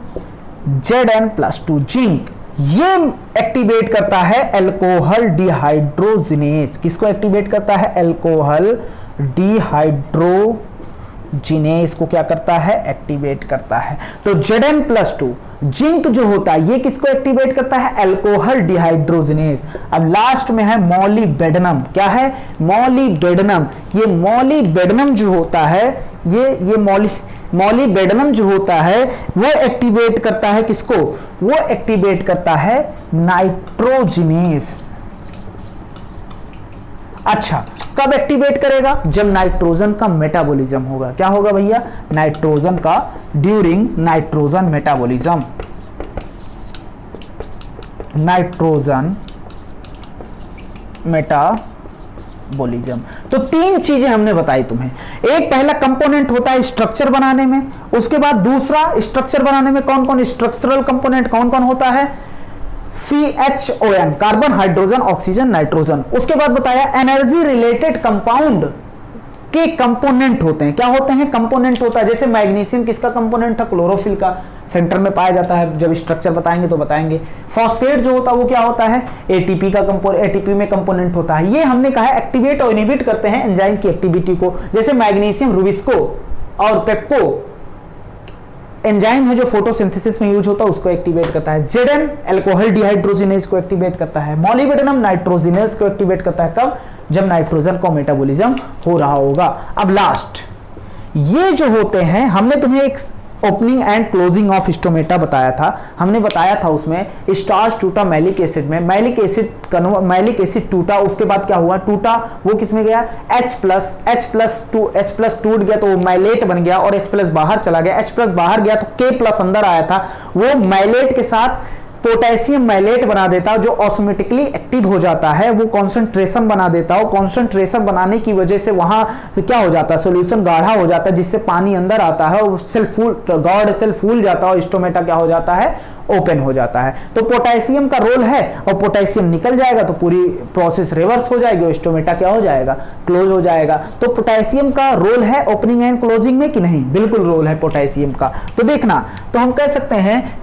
Zn+2 जिंक, ये एक्टिवेट करता है अल्कोहल डिहाइड्रोजिनेज। किसको एक्टिवेट करता है, अल्कोहल डिहाइड्रोजिनेज को क्या करता है, एक्टिवेट करता है। तो Zn+2 जिंक जो होता है ये किसको एक्टिवेट करता है, अल्कोहल डिहाइड्रोजिनेज। अब लास्ट में है मॉलिबेडनम। क्या है, मॉलिबेडनम। ये मॉलिबेडनम जो होता है ये मॉलिबेडनम जो होता है वो एक्टिवेट करता है किसको, वो एक्टिवेट करता है नाइट्रोजिनेज। अच्छा, कब एक्टिवेट करेगा, जब नाइट्रोजन का मेटाबॉलिज्म होगा। क्या होगा भैया, नाइट्रोजन का, during nitrogen metabolism, nitrogen metabolism. तो तीन चीजें हमने बताई तुम्हें। एक पहला कंपोनेंट होता है स्ट्रक्चर बनाने में, उसके बाद दूसरा स्ट्रक्चर बनाने में कौन कौन स्ट्रक्चरल कंपोनेंट कौन कौन होता है, CHON carbon hydrogen oxygen nitrogen. उसके बाद बताया एनर्जी रिलेटेड कंपाउंड के कंपोनेंट होते हैं। क्या होते हैं, कंपोनेंट होता है। जैसे मैग्नीशियम किसका कंपोनेंट था, क्लोरोफिल का, सेंटर में पाया जाता है। जब स्ट्रक्चर बताएंगे तो बताएंगे। फॉस्फेट जो होता है वो क्या होता है, ATP का कंपोनेंट, ATP में कंपोनेंट होता है। ये हमने कहा एक्टिवेट और इनहिबिट करते हैं एंजाइम की एक्टिविटी को। जैसे मैग्नीशियम, रुबिस्को और पेप्को एंजाइम है जो फोटोसिंथेसिस में यूज होता है, उसको एक्टिवेट करता है। Zn अल्कोहल डिहाइड्रोजिनेज को एक्टिवेट करता है। मॉलिबेडनम नाइट्रोजिनेज को एक्टिवेट करता है। कब, जब नाइट्रोजन का मेटाबॉलिज्म हो रहा होगा। अब लास्ट, ये जो होते हैं, हमने तुम्हें एक opening and closing of stomata बताया था। हमने बताया था उसमें स्टार्च टूटा मैलिक एसिड में, मैलिक एसिड टूटा, उसके बाद क्या हुआ, टूटा वो किस में गया, H+ टूट गया तो वो मैलेट बन गया और H+ बाहर चला गया। H+ बाहर गया तो K+ अंदर आया था, वो मैलेट के साथ पोटेशियम मैलेट बना देता है जो ऑटोमेटिकली एक्टिव हो जाता है, वो कॉन्सेंट्रेशन बना देता है। कॉन्सेंट्रेशन बनाने की वजह से वहां क्या हो जाता है, सॉल्यूशन गाढ़ा हो जाता है, जिससे पानी अंदर आता है और गॉड सेल फूल जाता है और स्टोमेटा क्या हो जाता है, ओपन हो जाता है। तो पोटेशियम का रोल है और पोटेशियम निकल जाएगा तो पूरी प्रोसेस रिवर्स हो जाएगी और स्टोमेटा क्या हो जाएगा, क्लोज हो जाएगा। तो पोटेशियम का रोल है ओपनिंग एंड क्लोजिंग में कि नहीं, बिल्कुल रोल है पोटेशियम का। तो देखना, तो हम कह सकते हैं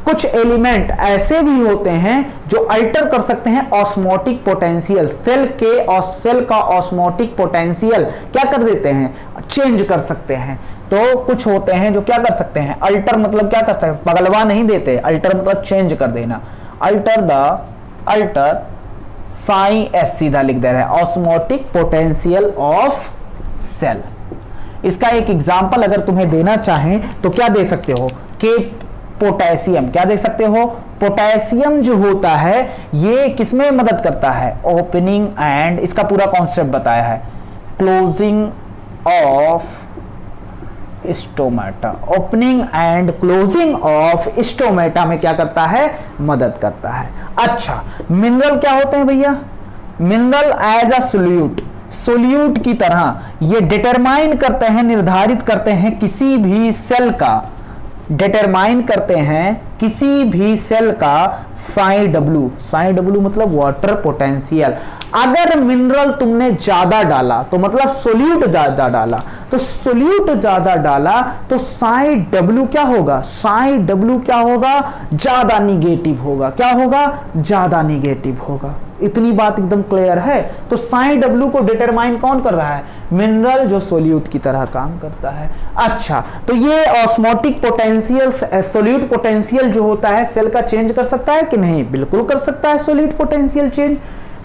कुछ एलिमेंट ऐसे भी होते हैं जो अल्टर कर सकते हैं ऑस्मोटिक पोटेंशियल, सेल का ऑस्मोटिक पोटेंशियल क्या कर देते हैं, चेंज कर सकते हैं। तो कुछ होते हैं जो क्या कर सकते हैं, अल्टर मतलब क्या कर सकते हैं, पगलवा नहीं देते, अल्टर मतलब चेंज कर देना। अल्टर साइन एस सीधा लिख दे रहा है, ऑस्मोटिक पोटेंशियल ऑफ सेल। इसका एक एग्जांपल अगर तुम्हें देना चाहें तो क्या दे सकते हो, कि पोटेशियम, क्या देख सकते हो, पोटेशियम जो होता है ये किसमें मदद करता है, ओपनिंग एंड, इसका पूरा कॉन्सेप्ट बताया है, closing of stomata, opening and closing of stomata में क्या करता है, मदद करता है। अच्छा, मिनरल क्या होते हैं भैया, मिनरल एज अ सोल्यूट की तरह ये डिटरमाइन करते हैं, निर्धारित करते हैं किसी भी सेल का, डिटरमाइन करते हैं किसी भी सेल का साइन डब्ल्यू मतलब वाटर पोटेंशियल। अगर मिनरल तुमने ज्यादा डाला तो मतलब सोल्यूट ज्यादा डाला तो सोल्यूट ज्यादा डाला तो साइन डब्ल्यू क्या होगा, साइन डब्ल्यू क्या होगा, ज्यादा निगेटिव होगा। क्या होगा, ज्यादा निगेटिव होगा। इतनी बात एकदम क्लियर है। तो साइन डब्ल्यू को डिटरमाइन कौन कर रहा है, मिनरल जो सोल्यूट की तरह काम करता है। अच्छा, तो ये ऑस्मोटिक पोटेंशियल, सोल्यूट पोटेंशियल जो होता है सेल का चेंज कर सकता है कि नहीं, बिल्कुल कर सकता है solute potential change.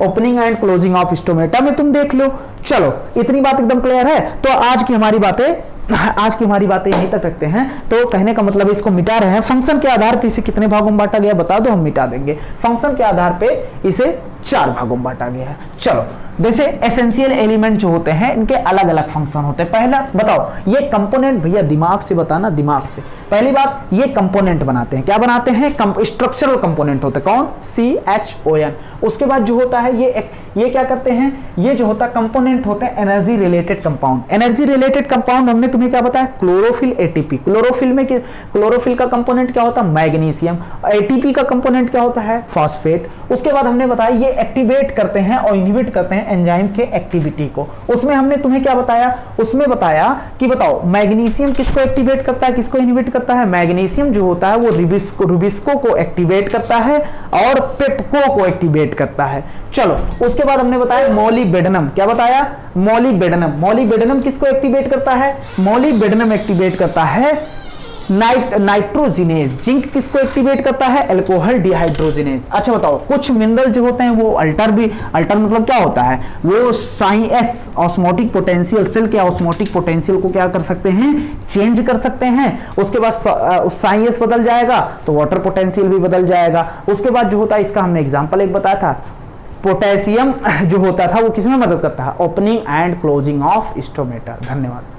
Opening and closing of stomata में तुम देख लो। चलो इतनी बात एकदम क्लियर है। तो आज की हमारी बातें यहीं तक रखते हैं। तो कहने का मतलब इसको मिटा रहे हैं, फंक्शन के आधार पे इसे कितने भागों में बांटा गया बता दो, हम मिटा देंगे। फंक्शन के आधार पे इसे 4 भागों में बांटा गया है। चलो, जैसे एसेंशियल एलिमेंट जो होते हैं इनके अलग अलग फंक्शन होते हैं। पहला बताओ, ये कंपोनेंट, भैया दिमाग से बताना, दिमाग से। पहली बात, ये कंपोनेंट बनाते हैं। क्या बनाते हैं, स्ट्रक्चरल कंपोनेंट होते हैं। कौन, CHON। उसके बाद जो होता है ये क्या करते हैं, ये जो होता है कंपोनेंट होते हैं energy related compound. Energy related compound हमने तुम्हें क्या बताया, क्लोरोफिल, ATP। क्लोरोफिल में क्लोरोफिल का कंपोनेंट क्या होता है, मैग्नीशियम। ATP का कंपोनेंट क्या होता है, फॉस्फेट। उसके बाद हमने बताया ये एक्टिवेट करते हैं और इनहिबिट करते हैं एंजाइम के एक्टिविटी को। उसमें हमने तुम्हें क्या बताया, उसमें बताया कि बताओ मैग्नीशियम किसको एक्टिवेट करता है, किसको इनहिबिट करता है। मैग्नीशियम जो होता है वो रुबिस्को को एक्टिवेट करता है और पेप्को को एक्टिवेट करता है। चलो, उसके बाद हमने बताया मोलिबेडनम। क्या बताया, मोलिबेडनम किसको एक्टिवेट करता है, मोलिबेडनम एक्टिवेट करता है नाइट्रोजिनेज। जिंक किसको एक्टिवेट करता है, अल्कोहल डिहाइड्रोजिनेज। अच्छा बताओ, कुछ मिनरल जो होते हैं वो अल्टर मतलब क्या होता है, वो साइएस ऑस्मोटिक पोटेंशियल, सेल के ऑस्मोटिक पोटेंशियल को क्या कर सकते हैं, चेंज कर सकते हैं। उसके बाद साइएस बदल जाएगा तो वाटर पोटेंशियल भी बदल जाएगा। उसके बाद जो होता है, इसका हमने एग्जांपल एक बताया था, पोटेशियम जो होता था वो किसमें मदद करता है, opening and closing of stomata. धन्यवाद।